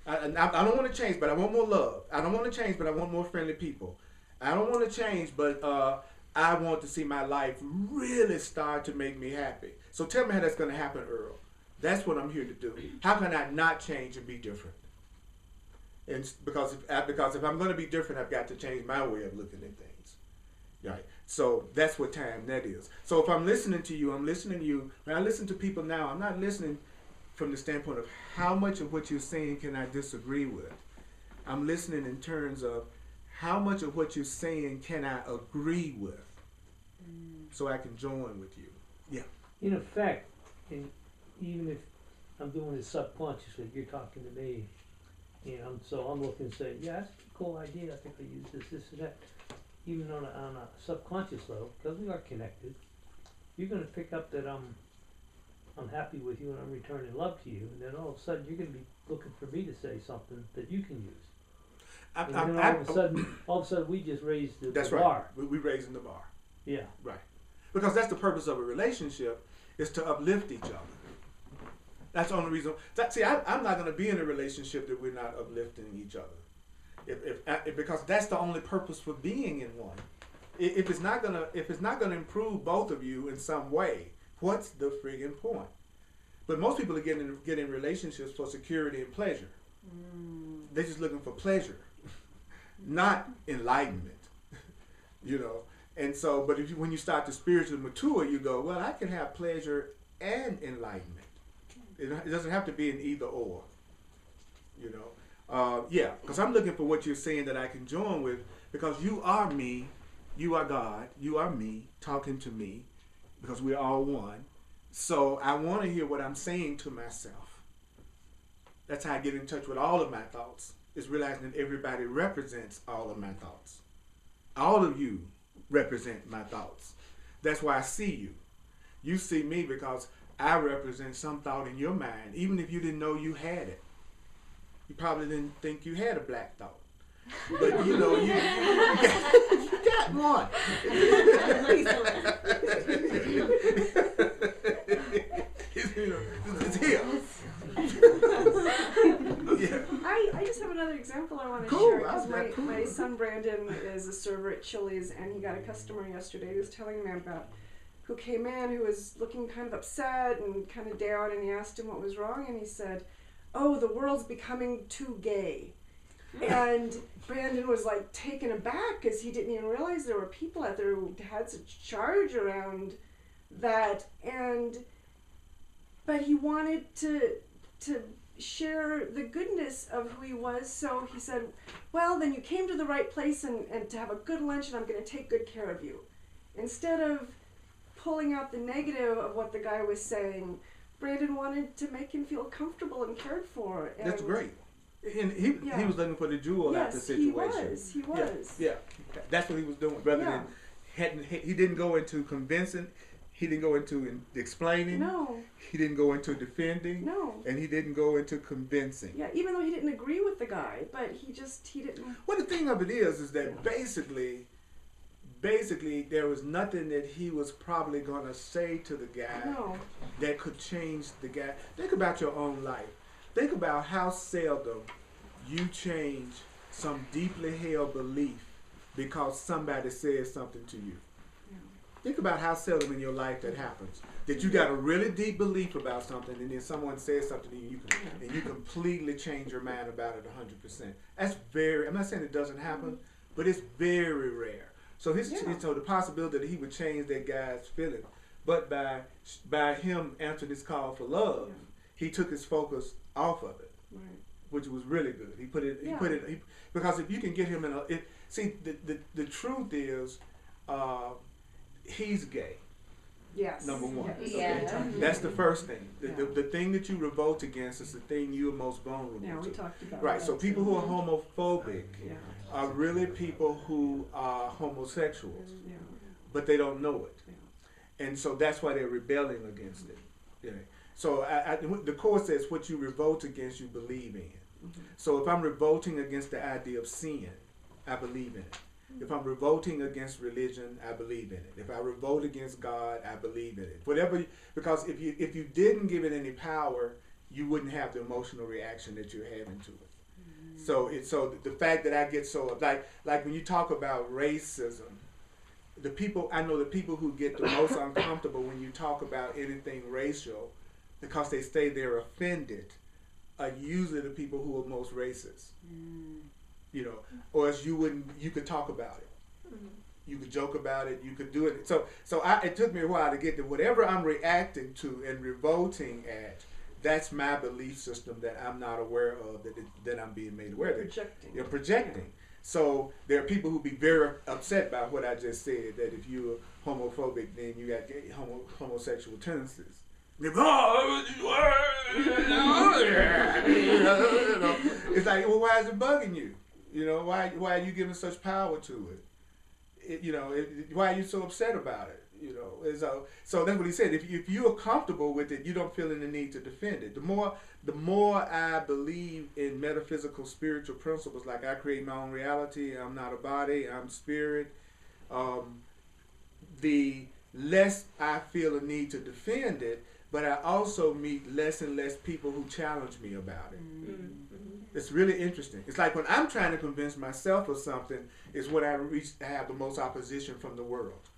I don't want to change, but I want more love. I don't want to change, but I want more friendly people. I don't want to change, but I want to see my life really start to make me happy. So tell me how that's going to happen, Earl. That's what I'm here to do. How can I not change and be different? And because if I'm going to be different, I've got to change my way of looking at things. Right. So that's what time that is. So if I'm listening to you, I'm listening to you. When I listen to people now, I'm not listening from the standpoint of how much of what you're saying can I disagree with. I'm listening in terms of how much of what you're saying can I agree with, so I can join with you. Yeah. In effect, even if I'm doing it subconsciously, you're talking to me, and so I'm looking and saying, yeah, that's a cool idea. I think I use this, and that. Even on a subconscious level, because we are connected, you're going to pick up that I'm happy with you and I'm returning love to you, and then all of a sudden you're going to be looking for me to say something that you can use. And then all of a sudden we just raised the bar. We're raising the bar. Yeah. Right. Because that's the purpose of a relationship, is to uplift each other. That's the only reason. I'm not going to be in a relationship that we're not uplifting each other. Because that's the only purpose for being in one. If it's not gonna improve both of you in some way, what's the friggin' point? But most people are getting in relationships for security and pleasure. They're just looking for pleasure, not enlightenment. And so, but when you start to spiritually mature, you go, well, I can have pleasure and enlightenment. It doesn't have to be an either or. Because I'm looking for what you're saying that I can join with, because you are me, you are God, you are me, talking to me, because we're all one. So I want to hear what I'm saying to myself. That's how I get in touch with all of my thoughts, is realizing that everybody represents all of my thoughts. All of you represent my thoughts. That's why I see you. You see me because I represent some thought in your mind, even if you didn't know you had it. You probably didn't think you had a black thought. But you got one. It's here. Yeah. I just have another example I want to Cool. share, because my son Brandon is a server at Chili's, and he got a customer yesterday who was telling me about who came in who was looking kind of upset and kind of down, and he asked him what was wrong, and he said, oh, the world's becoming too gay. And Brandon was like taken aback, because he didn't even realize there were people out there who had such charge around that. But he wanted to share the goodness of who he was, so he said, well, then you came to the right place and to have a good lunch, and I'm going to take good care of you. Instead of pulling out the negative of what the guy was saying, Brandon wanted to make him feel comfortable and cared for. And that's great. And he was looking for the jewel out the situation. He was. Yeah. That's what he was doing. Rather than he didn't go into convincing, he didn't go into explaining. No. He didn't go into defending. No. And he didn't go into convincing. Yeah, even though he didn't agree with the guy, but he didn't. Well, the thing of it is that basically there was nothing that he was probably going to say to the guy that could change the guy. Think about your own life. Think about how seldom you change some deeply held belief because somebody says something to you. Yeah. Think about how seldom in your life that happens. That you got a really deep belief about something, and then someone says something to you, and you completely change your mind about it 100%. That's I'm not saying it doesn't happen, but it's very rare. So so the possibility that he would change that guy's feeling, but by him answering his call for love, he took his focus off of it, which was really good. He put it because if you can get him the truth is, he's gay. Yes. Number one. Yeah. Okay? That's the first thing. The thing that you revolt against is the thing you're most vulnerable Yeah, we to. talked about Right. that So people too. who are homophobic Yeah. are really people who are homosexuals, Yeah. but they don't know it. Yeah. And so that's why they're rebelling against it. Yeah. So the Course says what you revolt against, you believe in. Mhm. So if I'm revolting against the idea of sin, I believe in it. If I'm revolting against religion, I believe in it. If I revolt against God, I believe in it. Whatever, because if you didn't give it any power, you wouldn't have the emotional reaction that you're having to it. So the fact that I get so like when you talk about racism, I know the people who get the most uncomfortable when you talk about anything racial, because they say they're offended, are usually the people who are most racist. You know, or else you could talk about it. You could joke about it. You could do it. So it took me a while to get to whatever I'm reacting to and revolting at. That's my belief system that I'm not aware of, that I'm being made aware of. Projecting. You're projecting. So there are people who be very upset by what I just said, that if you're homophobic, then you got homosexual tendencies. It's like, well, why is it bugging you? You know, why are you giving such power to it? Why are you so upset about it? You know, so that's what he said. If you are comfortable with it, you don't feel any need to defend it. The more I believe in metaphysical spiritual principles, like I create my own reality, I'm not a body, I'm spirit, the less I feel a need to defend it, but I also meet less and less people who challenge me about it. It's really interesting. It's like when I'm trying to convince myself of something, is when I have the most opposition from the world.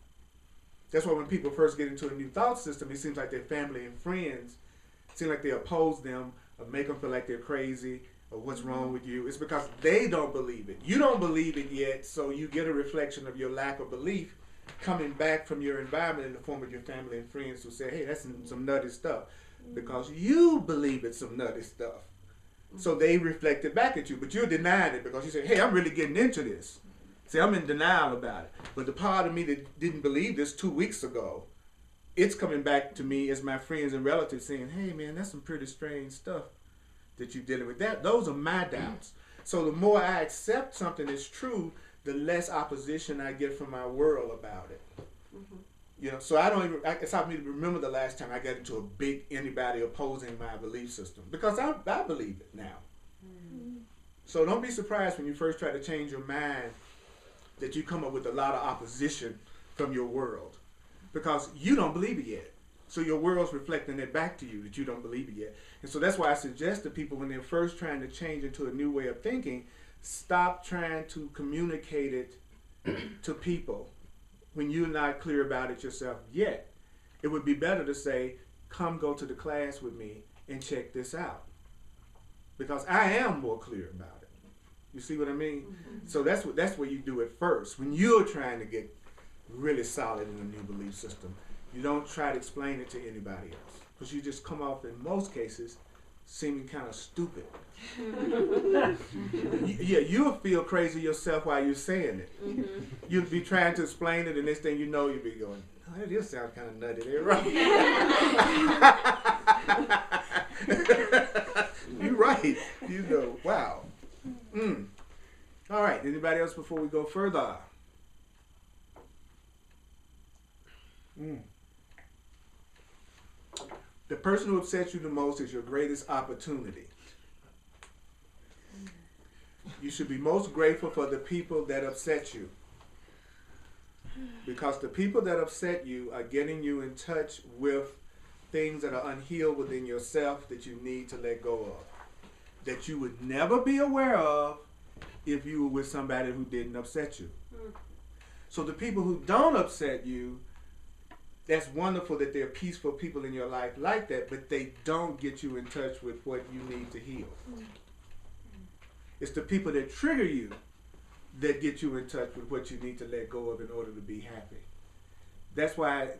That's why when people first get into a new thought system, it seems like their family and friends seem like they oppose them or make them feel like they're crazy or what's wrong with you. It's because they don't believe it. You don't believe it yet, so you get a reflection of your lack of belief coming back from your environment in the form of your family and friends who say, hey, that's some nutty stuff. Because you believe it's some nutty stuff. So they reflect it back at you, but you're denying it because you say, hey, I'm really getting into this. See, I'm in denial about it. But the part of me that didn't believe this 2 weeks ago, it's coming back to me as my friends and relatives saying, hey, man, that's some pretty strange stuff that you're dealing with. Those are my doubts. So the more I accept something is true, the less opposition I get from my world about it. You know, so it's hard for me to remember the last time I got into anybody opposing my belief system, because I believe it now. So don't be surprised when you first try to change your mind that you come up with a lot of opposition from your world, because you don't believe it yet. So your world's reflecting it back to you that you don't believe it yet. And so that's why I suggest to people when they're first trying to change into a new way of thinking, stop trying to communicate it to people when you're not clear about it yourself yet. It would be better to say, come go to the class with me and check this out, because I am more clear about it. You see what I mean? So that's where you do it first. When you're trying to get really solid in a new belief system, you don't try to explain it to anybody else, because you just come off, in most cases, seeming kind of stupid. Yeah, you'll feel crazy yourself while you're saying it. You'll be trying to explain it, and next thing you know, you'll be going, oh, that just sounds kind of nutty there, right? You're right. You know, wow. All right, anybody else before we go further? The person who upsets you the most is your greatest opportunity. You should be most grateful for the people that upset you, because the people that upset you are getting you in touch with things that are unhealed within yourself that you need to let go of, that you would never be aware of if you were with somebody who didn't upset you. So the people who don't upset you, that's wonderful that they're peaceful people in your life like that, but they don't get you in touch with what you need to heal. It's the people that trigger you that get you in touch with what you need to let go of in order to be happy. That's why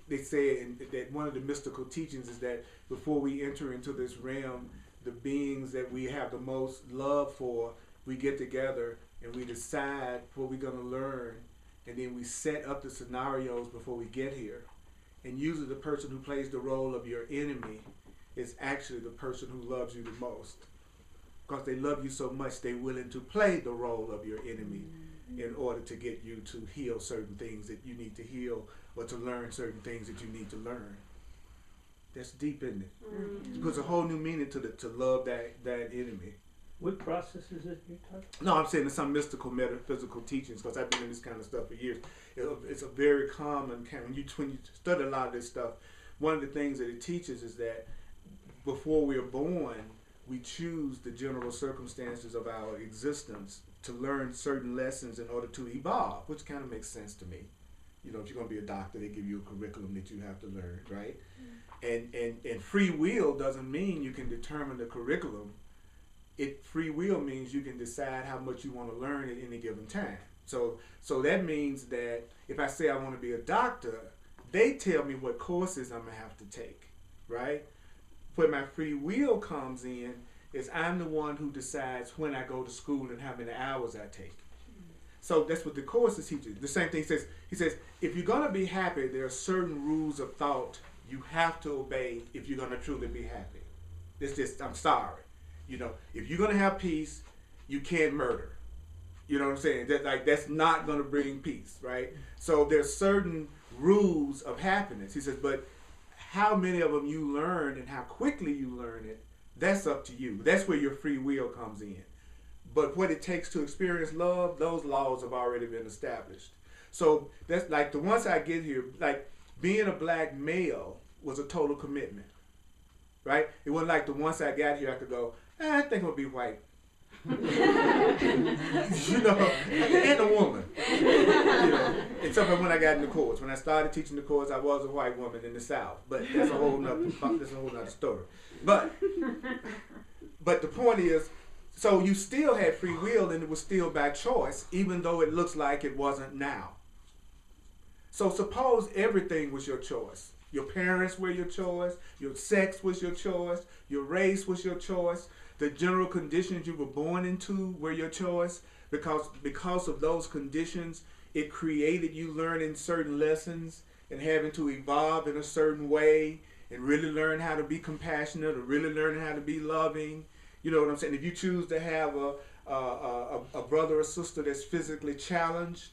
they say that one of the mystical teachings is that before we enter into this realm, the beings that we have the most love for, we get together and we decide what we're going to learn, and then we set up the scenarios before we get here. And usually the person who plays the role of your enemy is actually the person who loves you the most. Because they love you so much, they're willing to play the role of your enemy in order to get you to heal certain things that you need to heal, or to learn certain things that you need to learn. That's deep, isn't it? It puts a whole new meaning to love that enemy. What process is it you're talking about? No, I'm saying it's some mystical, metaphysical teachings, because I've been in this kind of stuff for years. It's a very common kind. When you study a lot of this stuff, one of the things that it teaches is that before we are born, we choose the general circumstances of our existence to learn certain lessons in order to evolve, which kind of makes sense to me. You know, if you're going to be a doctor, they give you a curriculum that you have to learn, right? And free will doesn't mean you can determine the curriculum. Free will means you can decide how much you want to learn at any given time. So that means that if I say I want to be a doctor, they tell me what courses I'm going to have to take, right? Where my free will comes in is I'm the one who decides when I go to school and how many hours I take. So that's what the course is teaching. The same thing he says, if you're going to be happy, there are certain rules of thought you have to obey if you're going to truly be happy. It's just, I'm sorry. You know, if you're going to have peace, you can't murder. You know what I'm saying? That's not going to bring peace, right? So there's certain rules of happiness. He says, but how many of them you learn and how quickly you learn it, that's up to you. That's where your free will comes in. But what it takes to experience love, those laws have already been established. So that's like the once I get here, like being a black male was a total commitment, right? It wasn't like the once I got here I could go, I think I'll be white. You know, and a woman. You know, except for when I got in the course. When I started teaching the course, I was a white woman in the South. But that's a whole nother story. But the point is, so you still had free will, and it was still by choice, even though it looks like it wasn't now. So suppose everything was your choice. Your parents were your choice. Your sex was your choice. Your race was your choice. The general conditions you were born into were your choice. Because of those conditions, it created you learning certain lessons and having to evolve in a certain way and really learn how to be compassionate or really learn how to be loving. You know what I'm saying? If you choose to have a brother or sister that's physically challenged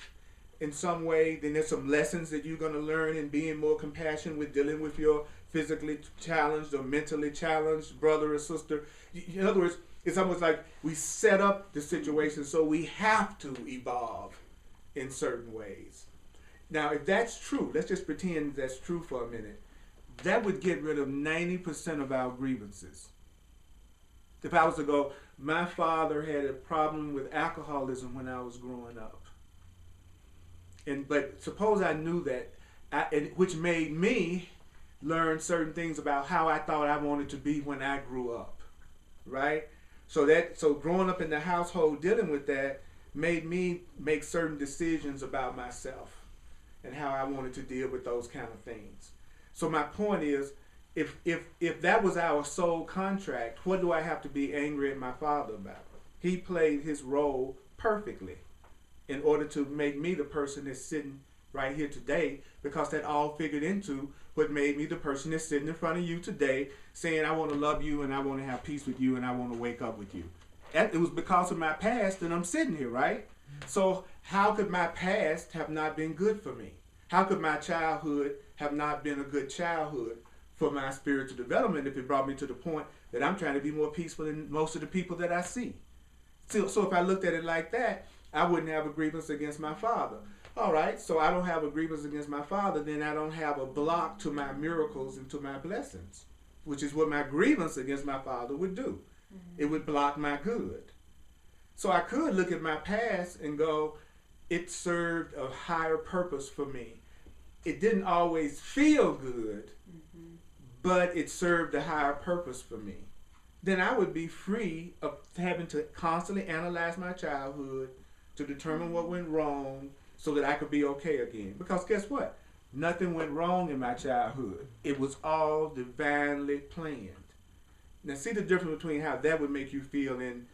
in some way, then there's some lessons that you're going to learn in being more compassionate with dealing with your physically challenged or mentally challenged brother or sister. In other words, it's almost like we set up the situation so we have to evolve in certain ways. Now, if that's true, let's just pretend that's true for a minute. That would get rid of 90% of our grievances. If I was to go, my father had a problem with alcoholism when I was growing up. But suppose I knew that, which made me learn certain things about how I thought I wanted to be when I grew up, right? So growing up in the household dealing with that made me make certain decisions about myself and how I wanted to deal with those kind of things. So my point is, if that was our soul contract, what do I have to be angry at my father about? He played his role perfectly in order to make me the person that's sitting right here today, because that all figured into what made me the person that's sitting in front of you today saying, I want to love you and I want to have peace with you and I want to wake up with you. It was because of my past that I'm sitting here, right? So how could my past have not been good for me? How could my childhood have not been a good childhood for my spiritual development if it brought me to the point that I'm trying to be more peaceful than most of the people that I see? So if I looked at it like that, I wouldn't have a grievance against my father. All right, so I don't have a grievance against my father, then I don't have a block to my miracles and to my blessings, which is what my grievance against my father would do. Mm-hmm. It would block my good. So I could look at my past and go, it served a higher purpose for me. It didn't always feel good, but it served a higher purpose for me. Then I would be free of having to constantly analyze my childhood to determine what went wrong so that I could be okay again. Because guess what? Nothing went wrong in my childhood. It was all divinely planned. Now see the difference between how that would make you feel in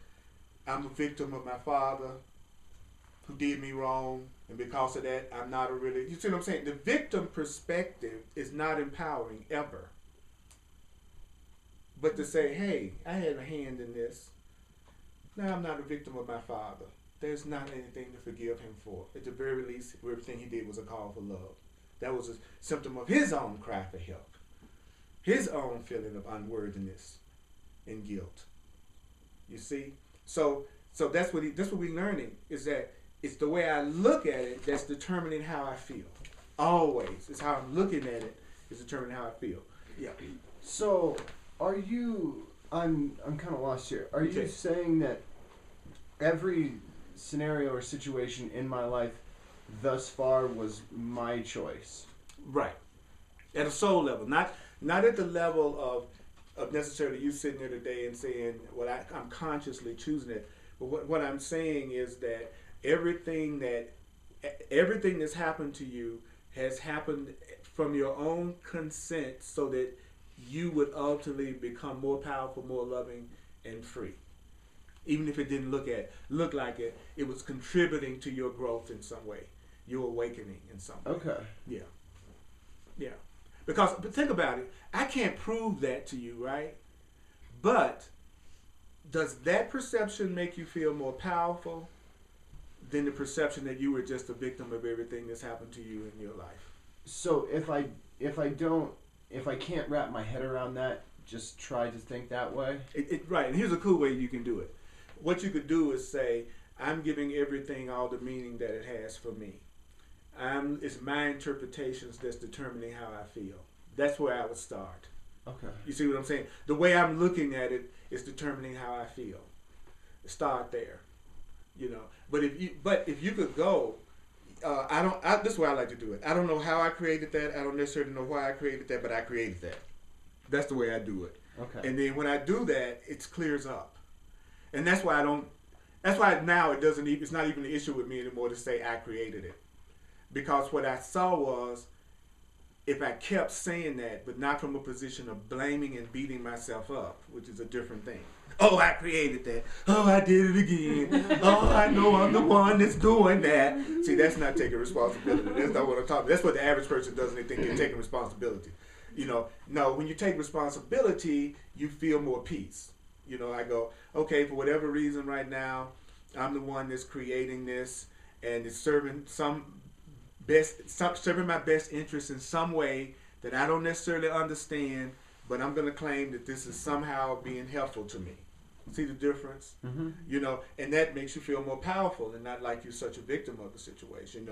I'm a victim of my father who did me wrong, and because of that, I'm not a really. You see what I'm saying? The victim perspective is not empowering ever. But to say, hey, I had a hand in this. Now I'm not a victim of my father. There's not anything to forgive him for. At the very least, everything he did was a call for love. That was a symptom of his own cry for help, his own feeling of unworthiness and guilt. You see, so that's what we're learning, is that it's the way I look at it that's determining how I feel. Always, it's how I'm looking at it is determining how I feel. Yeah. So, are you? I'm kind of lost here. Are you saying that every scenario or situation in my life thus far was my choice? Right. At a soul level, not at the level of necessarily you sitting there today and saying, well, I'm consciously choosing it. But what I'm saying is that everything that's happened to you has happened from your own consent, so that you would ultimately become more powerful, more loving, and free. Even if it didn't look like it, it was contributing to your growth in some way, your awakening in some way. Okay. Yeah. Yeah. But think about it. I can't prove that to you, right? But does that perception make you feel more powerful than the perception that you were just a victim of everything that's happened to you in your life? So if I can't wrap my head around that, just try to think that way? Right, and here's a cool way you can do it. What you could do is say, I'm giving everything all the meaning that it has for me. It's my interpretations that's determining how I feel. That's where I would start. Okay. You see what I'm saying? The way I'm looking at it is determining how I feel. Start there. But if you could go, this is where I like to do it. I don't know how I created that. I don't necessarily know why I created that, but I created that. That's the way I do it. Okay. And then when I do that, it clears up. And that's why now it's not even an issue with me anymore to say I created it. Because what I saw was, if I kept saying that, but not from a position of blaming and beating myself up, which is a different thing. Oh, I created that. Oh, I did it again. Oh, I know I'm the one that's doing that. See, that's not taking responsibility. That's not what I'm talking about. That's what the average person does, and they think they're taking responsibility. No, when you take responsibility, you feel more peace. I go, okay, for whatever reason right now, I'm the one that's creating this, and it's serving my best interest in some way that I don't necessarily understand, but I'm going to claim that this is somehow being helpful to me. See the difference? Mm-hmm. And that makes you feel more powerful and not like you're such a victim of the situation.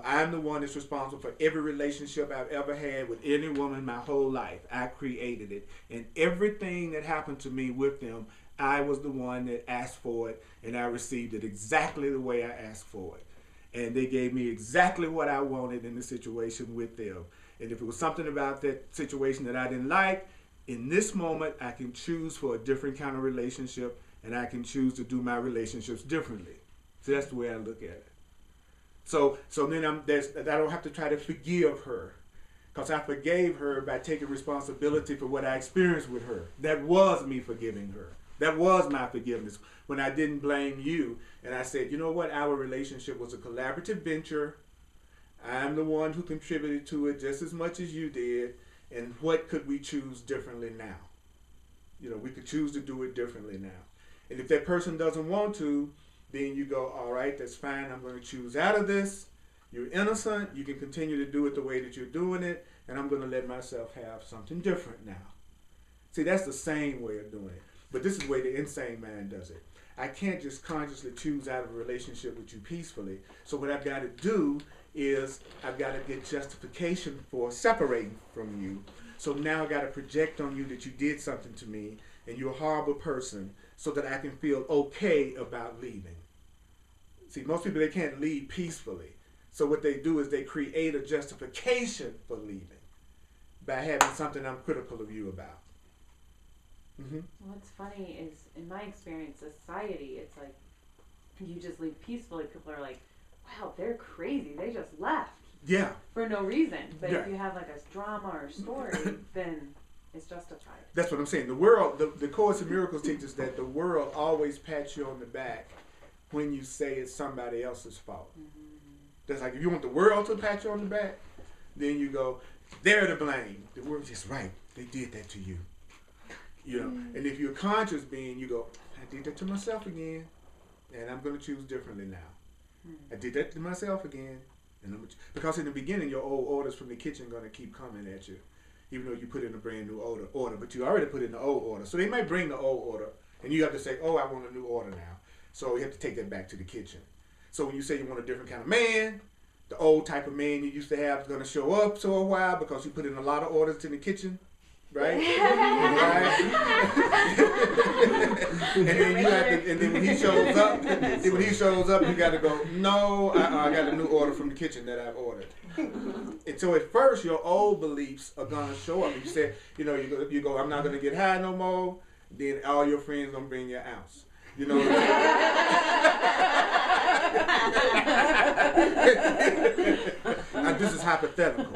I'm the one that's responsible for every relationship I've ever had with any woman my whole life. I created it. And everything that happened to me with them, I was the one that asked for it, and I received it exactly the way I asked for it. And they gave me exactly what I wanted in the situation with them. And if it was something about that situation that I didn't like, in this moment, I can choose for a different kind of relationship, and I can choose to do my relationships differently. So that's the way I look at it. So then I don't have to try to forgive her, because I forgave her by taking responsibility for what I experienced with her. That was me forgiving her. That was my forgiveness, when I didn't blame you. And I said, you know what? Our relationship was a collaborative venture. I'm the one who contributed to it just as much as you did. And what could we choose differently now? We could choose to do it differently now. And if that person doesn't want to, then you go, all right, that's fine. I'm going to choose out of this. You're innocent. You can continue to do it the way that you're doing it. And I'm going to let myself have something different now. See, that's the same way of doing it. But this is the way the insane man does it. I can't just consciously choose out of a relationship with you peacefully. So what I've got to do is I've got to get justification for separating from you. So now I've got to project on you that you did something to me and you're a horrible person, so that I can feel okay about leaving. See, most people, they can't leave peacefully. So what they do is they create a justification for leaving by having something I'm critical of you about. Mm-hmm. What's funny is, in my experience, society, it's like, you just leave peacefully. People are like, wow, they're crazy. They just left. Yeah. For no reason. But Yeah. if you have like a drama or story, then it's justified. That's what I'm saying. The world, the Course in Miracles teaches that the world always pats you on the back when you say it's somebody else's fault. That's like if you want the world to pat you on the back, then you go, they're to blame. The world's just right. They did that to you. You know, and if you're a conscious being, you go, I did that to myself again, and I'm going to choose differently now. I did that to myself again, and because in the beginning, your old orders from the kitchen are going to keep coming at you, even though you put in a brand new order, but you already put in the old order. So they might bring the old order, and you have to say, oh, I want a new order now. So you have to take that back to the kitchen. So when you say you want a different kind of man, the old type of man you used to have is going to show up for a while because you put in a lot of orders in the kitchen, right? Right? And then you have to, and then when he shows up, you got to go, no, I got a new order from the kitchen that I've ordered. And so at first, your old beliefs are going to show up. If you say, you know, you go, I'm not going to get high no more, then all your friends going to bring you an ounce. You know what I'm saying? This is hypothetical.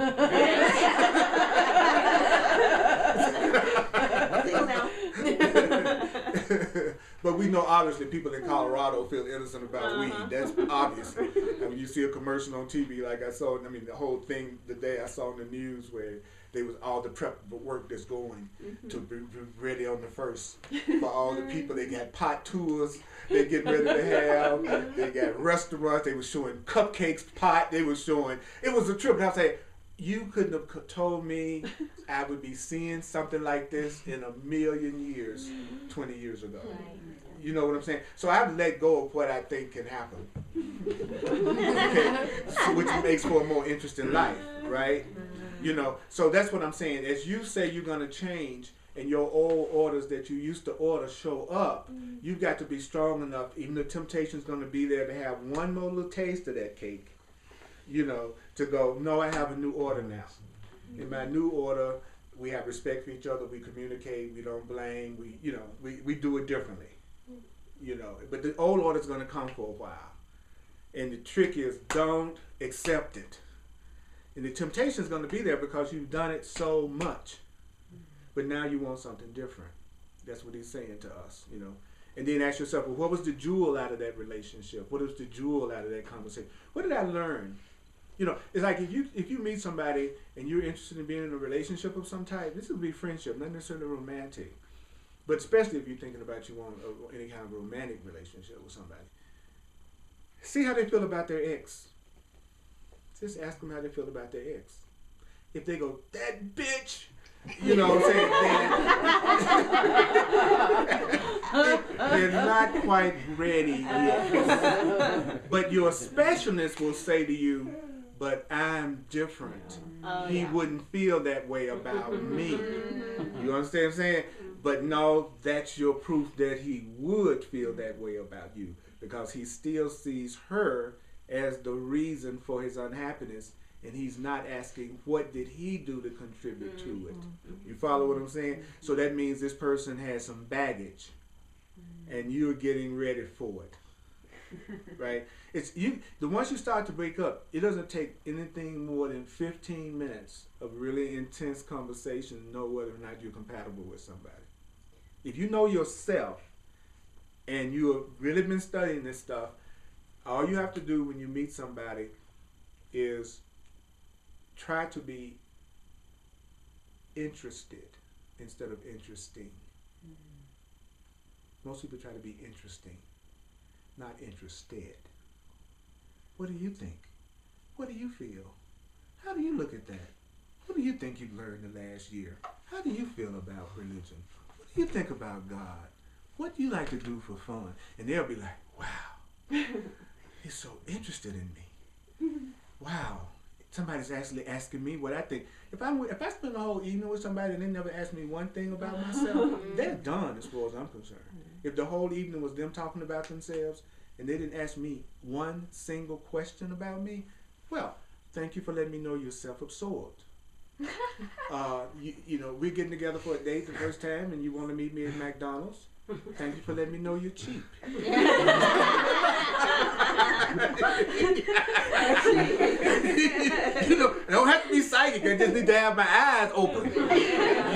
But we know obviously people in Colorado feel innocent about weed. That's obvious. And when you see a commercial on TV like I saw, I mean the whole thing the day I saw in the news where they was all the prep work that's going to be ready on the 1st for all the people. They got pot tours they getting ready to have. They got restaurants. They were showing cupcakes, pot. They were showing. It was a trip. And I was saying, you couldn't have told me I would be seeing something like this in a million years 20 years ago. Right. You know what I'm saying? So I've let go of what I think can happen. Okay? So, which makes for a more interesting life, right? You know, so that's what I'm saying. As you say you're going to change and your old orders that you used to order show up, you've got to be strong enough, even the temptation's going to be there to have one more little taste of that cake, you know, to go, no, I have a new order now. In my new order, we have respect for each other, we communicate, we don't blame, we do it differently. You know, but the old order's going to come for a while. And the trick is don't accept it. And the temptation is going to be there because you've done it so much. But now you want something different. That's what he's saying to us, you know. And then ask yourself, well, what was the jewel out of that relationship? What was the jewel out of that conversation? What did I learn? You know, it's like if you meet somebody and you're interested in being in a relationship of some type, this would be friendship, not necessarily romantic. But especially if you're thinking about you want any kind of romantic relationship with somebody. See how they feel about their ex. Just ask them how they feel about their ex. If they go, that bitch, you know what I'm saying? They're not quite ready yet. But your specialness will say to you, but I'm different. He wouldn't feel that way about me. You understand what I'm saying? But no, that's your proof that he would feel that way about you. Because he still sees her as the reason for his unhappiness, and he's not asking what did he do to contribute to it. You follow what I'm saying? So that means this person has some baggage, and you're getting ready for it. Right? It's you. Once you start to break up, it doesn't take anything more than 15 minutes of really intense conversation to know whether or not you're compatible with somebody. If you know yourself, and you have really been studying this stuff, all you have to do when you meet somebody is try to be interested instead of interesting. Most people try to be interesting, not interested. What do you think? What do you feel? How do you look at that? What do you think you've learned the last year? How do you feel about religion? What do you think about God? What do you like to do for fun? And they'll be like, wow, he's so interested in me. Wow, somebody's actually asking me what I think. If I spend the whole evening with somebody and they never ask me one thing about myself, they're done as far as I'm concerned. If the whole evening was them talking about themselves and they didn't ask me one single question about me, well, thank you for letting me know you're self-absorbed. You know, we're getting together for a date the first time and you want to meet me at McDonald's. Thank you for letting me know you're cheap. You know, I don't have to be psychic. I just need to have my eyes open.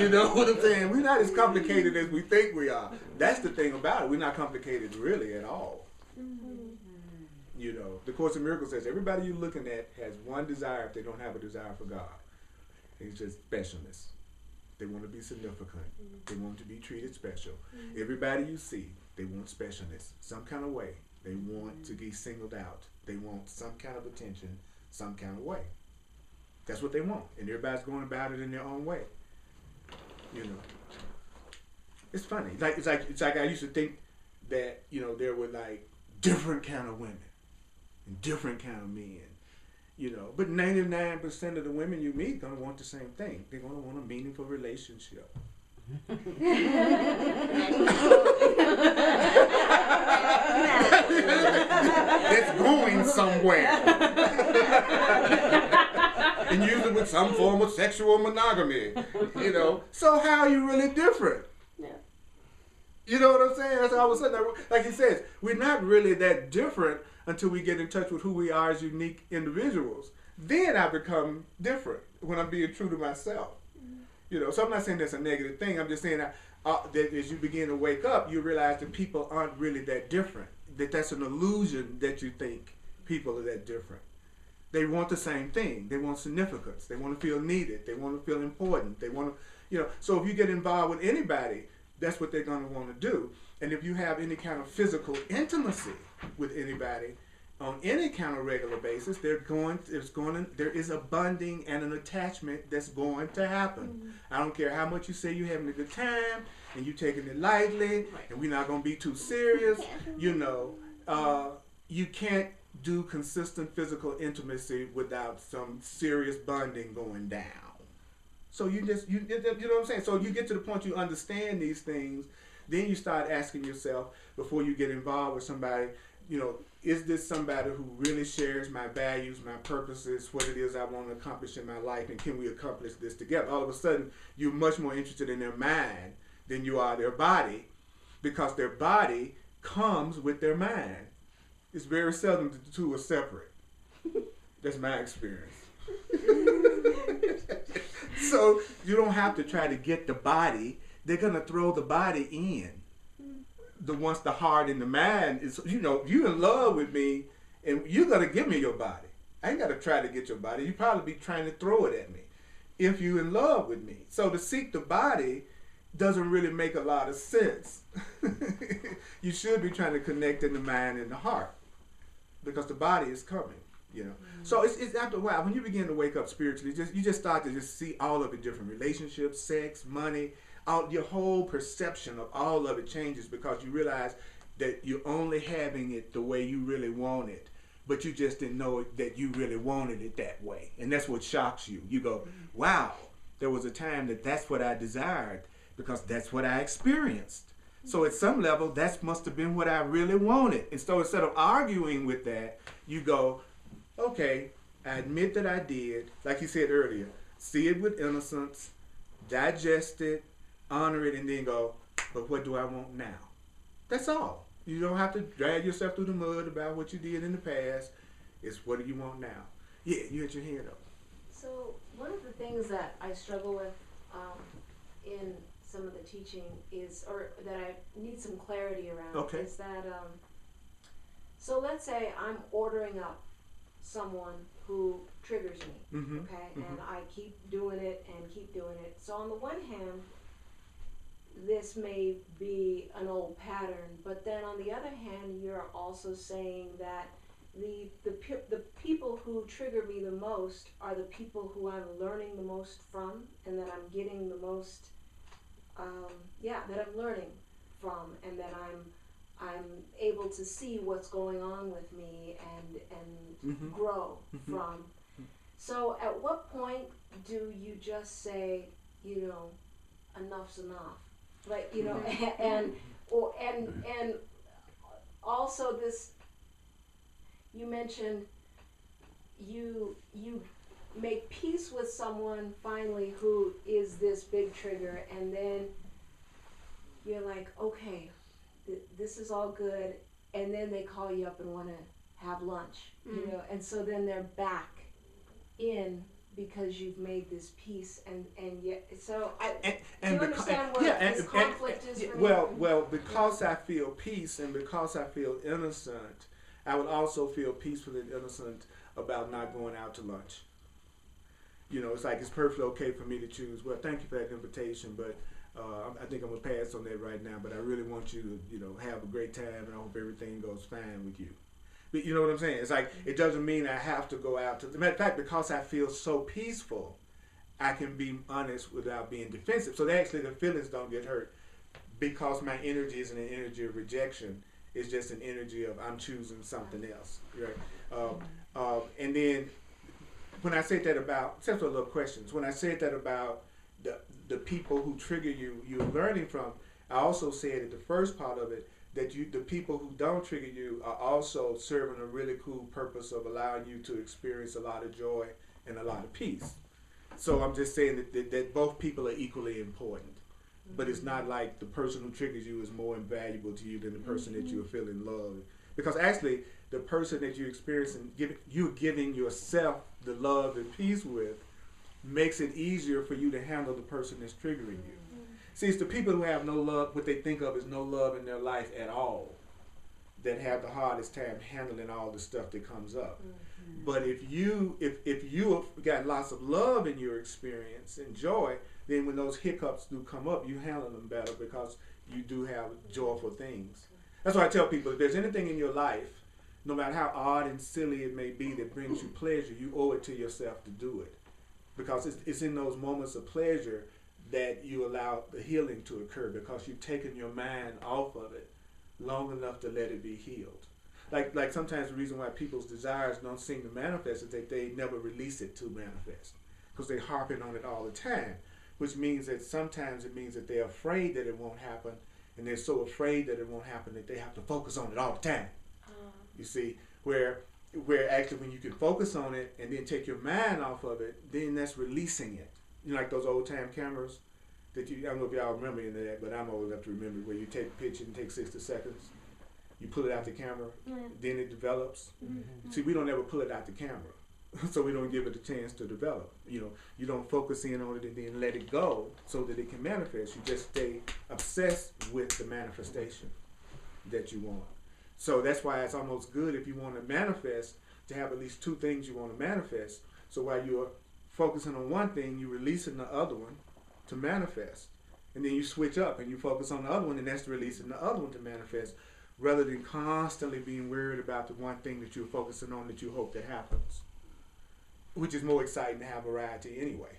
You know what I'm saying? We're not as complicated as we think we are. That's the thing about it. We're not complicated really at all. You know, the Course in Miracles says everybody you're looking at has one desire if they don't have a desire for God. It's just specialness. They want to be significant. They want to be treated special. Everybody you see, they want specialness, some kind of way. They want to be singled out. They want some kind of attention, some kind of way. That's what they want, and everybody's going about it in their own way. You know, it's funny. It's like I used to think that, you know, there were like different kind of women and different kind of men. You know, but 99% of the women you meet gonna want the same thing. They're gonna want a meaningful relationship. That's going somewhere. And usually with some form of sexual monogamy. You know, so how are you really different? Yeah. You know what I'm saying? That's all of a sudden, like he says, we're not really that different until we get in touch with who we are as unique individuals. Then I become different when I'm being true to myself. You know, so I'm not saying that's a negative thing. I'm just saying that as you begin to wake up, you realize that people aren't really that different. That's an illusion that you think people are that different. They want the same thing. They want significance. They want to feel needed. They want to feel important. They want to, you know, so if you get involved with anybody, that's what they're going to want to do. And if you have any kind of physical intimacy with anybody on any kind of regular basis, there is a bonding and an attachment that's going to happen. I don't care how much you say you're having a good time and you're taking it lightly and we're not going to be too serious. You know, you can't do consistent physical intimacy without some serious bonding going down. So you know what I'm saying? So you get to the point you understand these things, then you start asking yourself before you get involved with somebody, you know, is this somebody who really shares my values, my purposes, what it is I want to accomplish in my life, and can we accomplish this together? All of a sudden, you're much more interested in their mind than you are their body, because their body comes with their mind. It's very seldom that the two are separate. That's my experience. So you don't have to try to get the body. They're going to throw the body in. Once the heart and the mind is, you know, you in love with me and you're going to give me your body. I ain't got to try to get your body. You probably be trying to throw it at me if you in love with me. So to seek the body doesn't really make a lot of sense. You should be trying to connect in the mind and the heart, because the body is coming, you know. So it's after a while, when you begin to wake up spiritually, you just start to just see all of the different relationships, sex, money, your whole perception of all of it changes, because you realize that you're only having it the way you really want it, but you just didn't know that you really wanted it that way. And that's what shocks you. You go, wow, there was a time that's what I desired, because that's what I experienced. So at some level, that must have been what I really wanted. And so instead of arguing with that, you go, okay, I admit that I did, like you said earlier, see it with innocence, digest it, honor it, and then go, but what do I want now? That's all. You don't have to drag yourself through the mud about what you did in the past. It's what do you want now? Yeah, you had your hand up. So one of the things that I struggle with in some of the teaching is, or that I need some clarity around, is that, so let's say I'm ordering up someone who triggers me, okay, and I keep doing it and keep doing it. So on the one hand, this may be an old pattern, but then on the other hand, you're also saying that the people who trigger me the most are the people who I'm learning the most from, and that I'm getting the most, that I'm learning from, and that I'm able to see what's going on with me and grow from. So at what point do you just say, you know, enough's enough? Like, you know, and also this, you mentioned you make peace with someone finally who is this big trigger, and then you're like, okay, this is all good, and then they call you up and want to have lunch, you know, and so then they're back in because you've made this peace, and yet, so I, and do you understand what this conflict is for me? Well, because I feel peace and because I feel innocent, I would also feel peaceful and innocent about not going out to lunch. You know, it's like it's perfectly okay for me to choose, well, thank you for that invitation, but I think I'm going to pass on that right now, but I really want you to, you know, have a great time, and I hope everything goes fine with you. But you know what I'm saying? It's like, it doesn't mean I have to go out to, as a matter of fact, because I feel so peaceful, I can be honest without being defensive. So actually the feelings don't get hurt because my energy isn't an energy of rejection. It's just an energy of I'm choosing something else, right? And then when I said that about, except for little questions, when I said that about the people who trigger you, you're learning from, I also said at the first part of it, that the people who don't trigger you are also serving a really cool purpose of allowing you to experience a lot of joy and a lot of peace. So I'm just saying that both people are equally important. But it's not like the person who triggers you is more invaluable to you than the person that you're feeling love. Because actually, the person that you're experiencing, you're giving yourself the love and peace with, makes it easier for you to handle the person that's triggering you. See, it's the people who have no love, what they think of as no love in their life at all, that have the hardest time handling all the stuff that comes up. But if you have got lots of love in your experience and joy, then when those hiccups do come up, you handle them better because you do have joyful things. That's why I tell people, if there's anything in your life, no matter how odd and silly it may be, that brings you pleasure, you owe it to yourself to do it. Because it's in those moments of pleasure that you allow the healing to occur, because you've taken your mind off of it long enough to let it be healed. Like sometimes the reason why people's desires don't seem to manifest is that they never release it to manifest, because they're harping on it all the time, which means that sometimes it means that they're afraid that it won't happen, and they're so afraid that it won't happen that they have to focus on it all the time. You see, where actually when you can focus on it and then take your mind off of it, then that's releasing it. You know, like those old time cameras that I don't know if y'all remember any of that, but I'm old enough to remember, where you take a picture and take 60 seconds, you pull it out the camera, then it develops. See, we don't ever pull it out the camera, so we don't give it a chance to develop. You know, you don't focus in on it and then let it go so that it can manifest. You just stay obsessed with the manifestation that you want. So that's why it's almost good, if you want to manifest, to have at least two things you want to manifest. So while you're focusing on one thing, you're releasing the other one to manifest. And then you switch up and you focus on the other one, and that's releasing the other one to manifest, rather than constantly being worried about the one thing that you're focusing on that you hope that happens, which is more exciting to have variety anyway.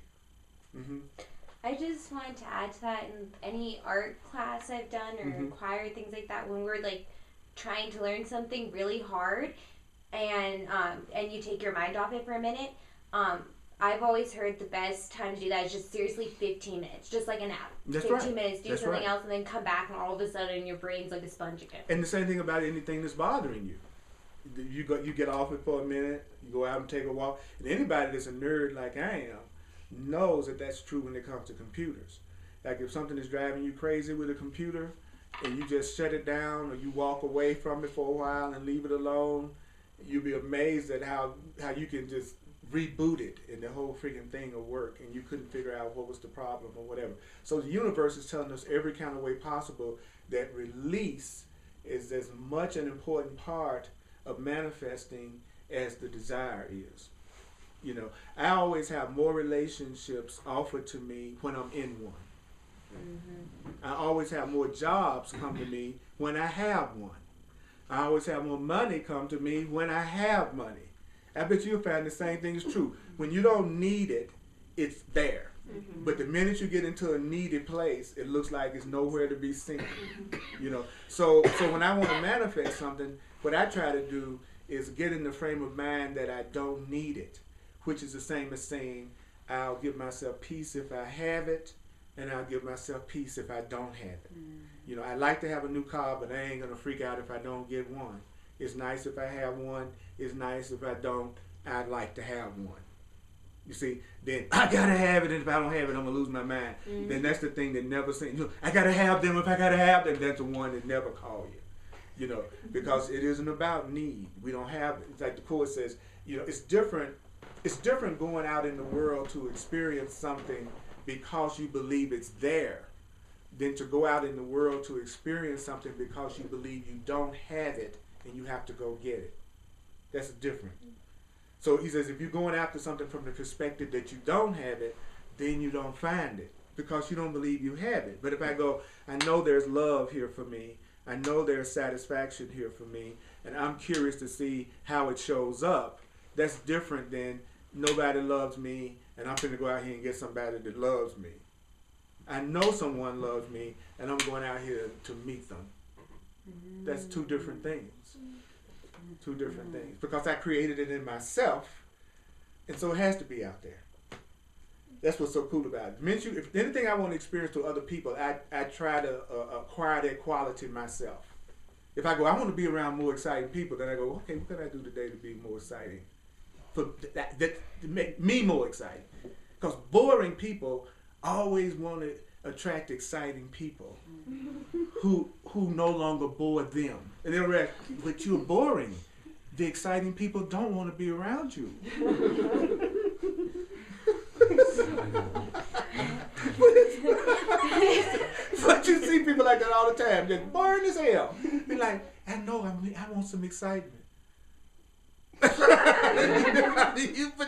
I just wanted to add to that, in any art class I've done or choir, things like that, when we're like trying to learn something really hard, and you take your mind off it for a minute, I've always heard the best time to do that is just seriously 15 minutes, just like a nap. That's 15 minutes, do That's something right. else, and then come back, and all of a sudden your brain's like a sponge again. And the same thing about anything that's bothering you. You get off it for a minute, you go out and take a walk. And anybody that's a nerd like I am knows that that's true when it comes to computers. Like if something is driving you crazy with a computer, and you just shut it down, or you walk away from it for a while and leave it alone, you'll be amazed at how you can just reboot it and the whole freaking thing will work, and you couldn't figure out what was the problem or whatever. So the universe is telling us every kind of way possible that release is as much an important part of manifesting as the desire is. You know, I always have more relationships offered to me when I'm in one. I always have more jobs come to me when I have one. I always have more money come to me when I have money. I bet you'll find the same thing is true. When you don't need it, it's there. But the minute you get into a needed place, it looks like it's nowhere to be seen. You know, so when I want to manifest something, what I try to do is get in the frame of mind that I don't need it, which is the same as saying I'll give myself peace if I have it, and I'll give myself peace if I don't have it. You know, I like to have a new car, but I ain't gonna freak out if I don't get one. It's nice if I have one. It's nice if I don't. I'd like to have one. You see, then I gotta have it, and if I don't have it, I'm gonna lose my mind. Then that's the thing that never seems. You know, I gotta have them. If I gotta have them, that's the one that never call you. You know, because it isn't about need. We don't have. It's like the Course says. You know, it's different It's different going out in the world to experience something because you believe it's there than to go out in the world to experience something because you believe you don't have it and you have to go get it. That's different. So he says if you're going after something from the perspective that you don't have it, then you don't find it because you don't believe you have it. But if I go, I know there's love here for me, I know there's satisfaction here for me, and I'm curious to see how it shows up, that's different than nobody loves me and I'm going to go out here and get somebody that loves me. I know someone loves me and I'm going out here to meet them. That's two different things. Two different things. Because I created it in myself, and so it has to be out there. That's what's so cool about it. If anything I want to experience to other people, I try to acquire that quality myself. If I go, I want to be around more exciting people, then I go, okay, what can I do today to be more exciting? For that to make me more exciting. Because boring people always want to attract exciting people who no longer bore them. And they'll react, but you're boring. The exciting people don't want to be around you. But you see people like that all the time, just boring as hell. Be like, I know, I want some excitement. But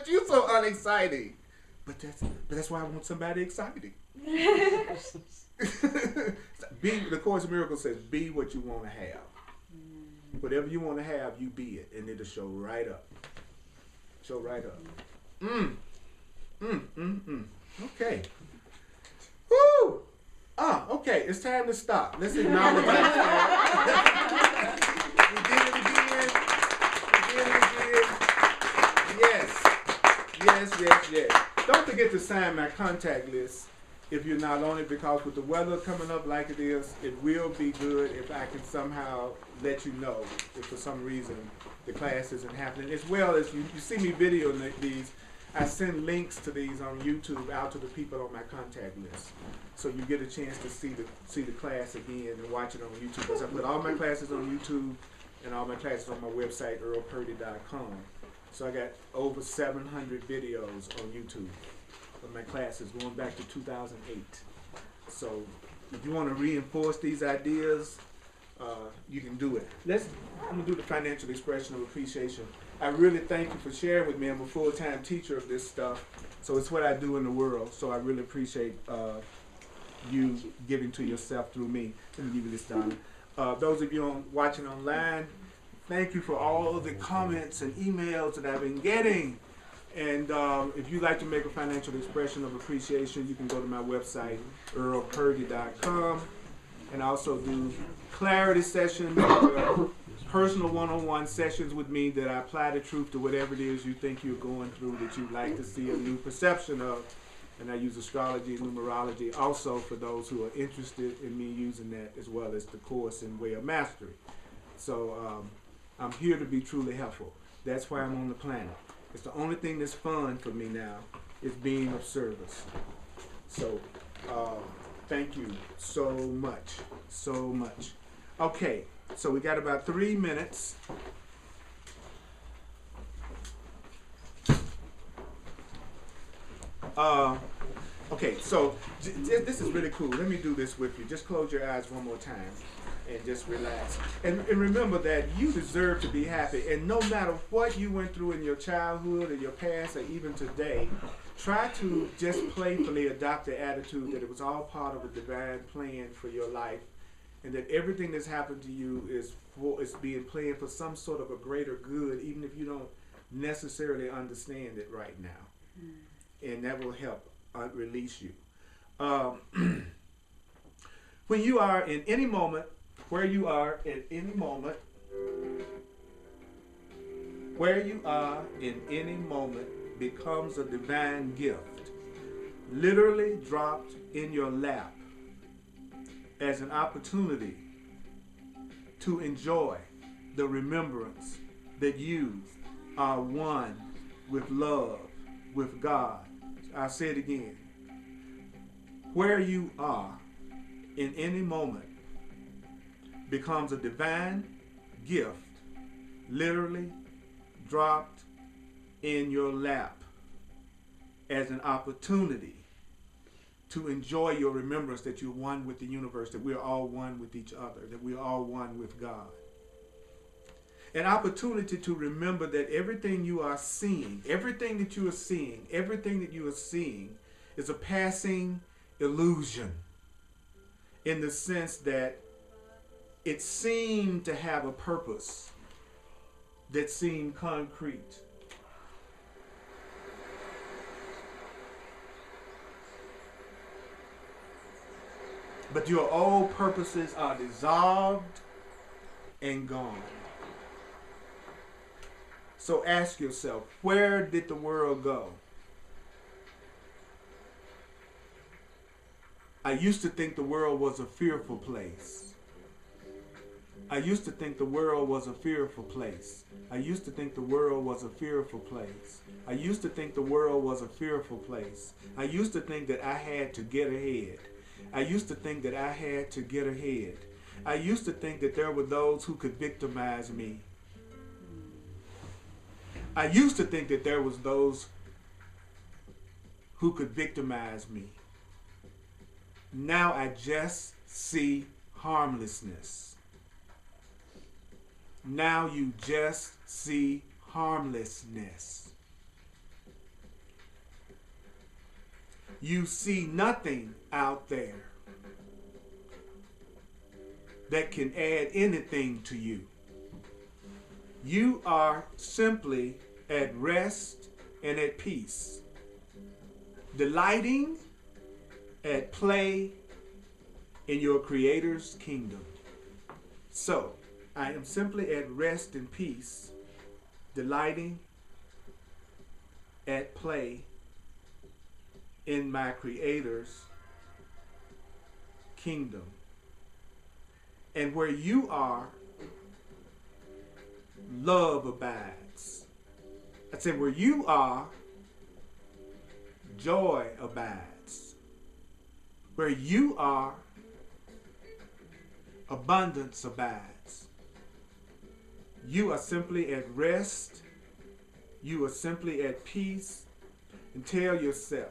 you're so unexciting. But that's why I want somebody exciting. The Course in Miracles says, be what you want to have. Whatever you want to have, you be it, and it'll show right up. Show right up. Okay. Woo! Okay, it's time to stop. Let's acknowledge that. We did it again. Yes. Don't forget to sign my contact list if you're not on it, because with the weather coming up like it is, it will be good if I can somehow let you know if for some reason the class isn't happening. As well as you see me videoing these, I send links to these on YouTube out to the people on my contact list. So you get a chance to see the class again and watch it on YouTube. Because I put all my classes on YouTube and all my classes on my website, earlpurdy.com. So I got over 700 videos on YouTube of my classes going back to 2008. So if you want to reinforce these ideas, you can do it. I'm going to do the financial expression of appreciation. I really thank you for sharing with me. I'm a full-time teacher of this stuff, so it's what I do in the world. So I really appreciate you giving to yourself through me. Let me give you this, Donna. Those of you watching online, thank you for all the comments and emails that I've been getting. And if you'd like to make a financial expression of appreciation, you can go to my website, earlpurdy.com, and also do clarity sessions, personal one-on-one sessions with me that I apply the truth to whatever it is you think you're going through that you'd like to see a new perception of. And I use astrology and numerology also for those who are interested in me using that, as well as the Course in Way of Mastery. So I'm here to be truly helpful. That's why I'm on the planet. It's the only thing that's fun for me now is being of service. So thank you so much. Okay, so we got about 3 minutes. Okay, so this is really cool. Let me do this with you. Just close your eyes one more time and just relax. And remember that you deserve to be happy. And no matter what you went through in your childhood or your past or even today, try to just playfully adopt the attitude that it was all part of a divine plan for your life, and that everything that's happened to you is being planned for some sort of a greater good, even if you don't necessarily understand it right now. And that will help release you. When you are in any moment, where you are in any moment becomes a divine gift, literally dropped in your lap as an opportunity to enjoy the remembrance that you are one with love, with God. I'll say it again. Where you are in any moment becomes a divine gift, literally dropped in your lap as an opportunity to enjoy your remembrance that you're one with the universe, that we're all one with each other, that we're all one with God. An opportunity to remember that everything you are seeing, everything that you are seeing, everything that you are seeing is a passing illusion, in the sense that it seemed to have a purpose that seemed concrete. But your old purposes are dissolved and gone. So ask yourself, where did the world go? I used to think the world was a fearful place. I used to think the world was a fearful place. I used to think the world was a fearful place. I used to think the world was a fearful place. I used to think that I had to get ahead. I used to think that I had to get ahead. I used to think that there were those who could victimize me. I used to think that there was those who could victimize me. Now I just see harmlessness. Now you just see harmlessness. You see nothing out there that can add anything to you. You are simply at rest and at peace, delighting at play in your Creator's kingdom. So, I am simply at rest and peace, delighting at play in my Creator's kingdom. And where you are, love abides. I said, where you are, joy abides. Where you are, abundance abides. You are simply at rest. You are simply at peace. And tell yourself,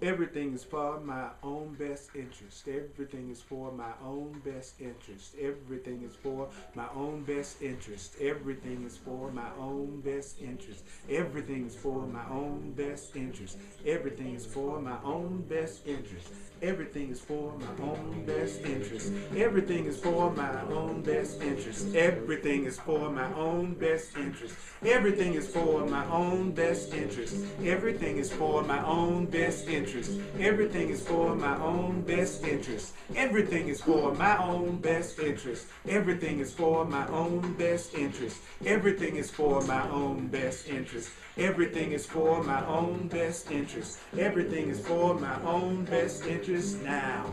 everything is for my own best interest. Everything is for my own best interest. Everything is for my own best interest. Everything is for my own best interest. Everything is for my own best interest. Everything is for my own best interest. Everything is for my own best interest. Everything is for my own best interest. Everything is for my own best interest. Everything is for my own best interest. Everything is for my own best interest. Everything is for my own best interest. Everything is for my own best interest. Everything is for my own best interest. Everything is for my own best interest. Everything is for my own best interest. Everything is for my own best interest now.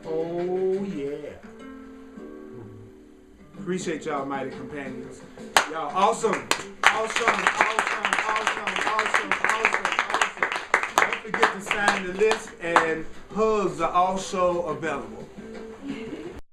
Oh yeah. Appreciate y'all, mighty companions. Y'all awesome. Awesome. Don't forget to sign the list, and hugs are also available.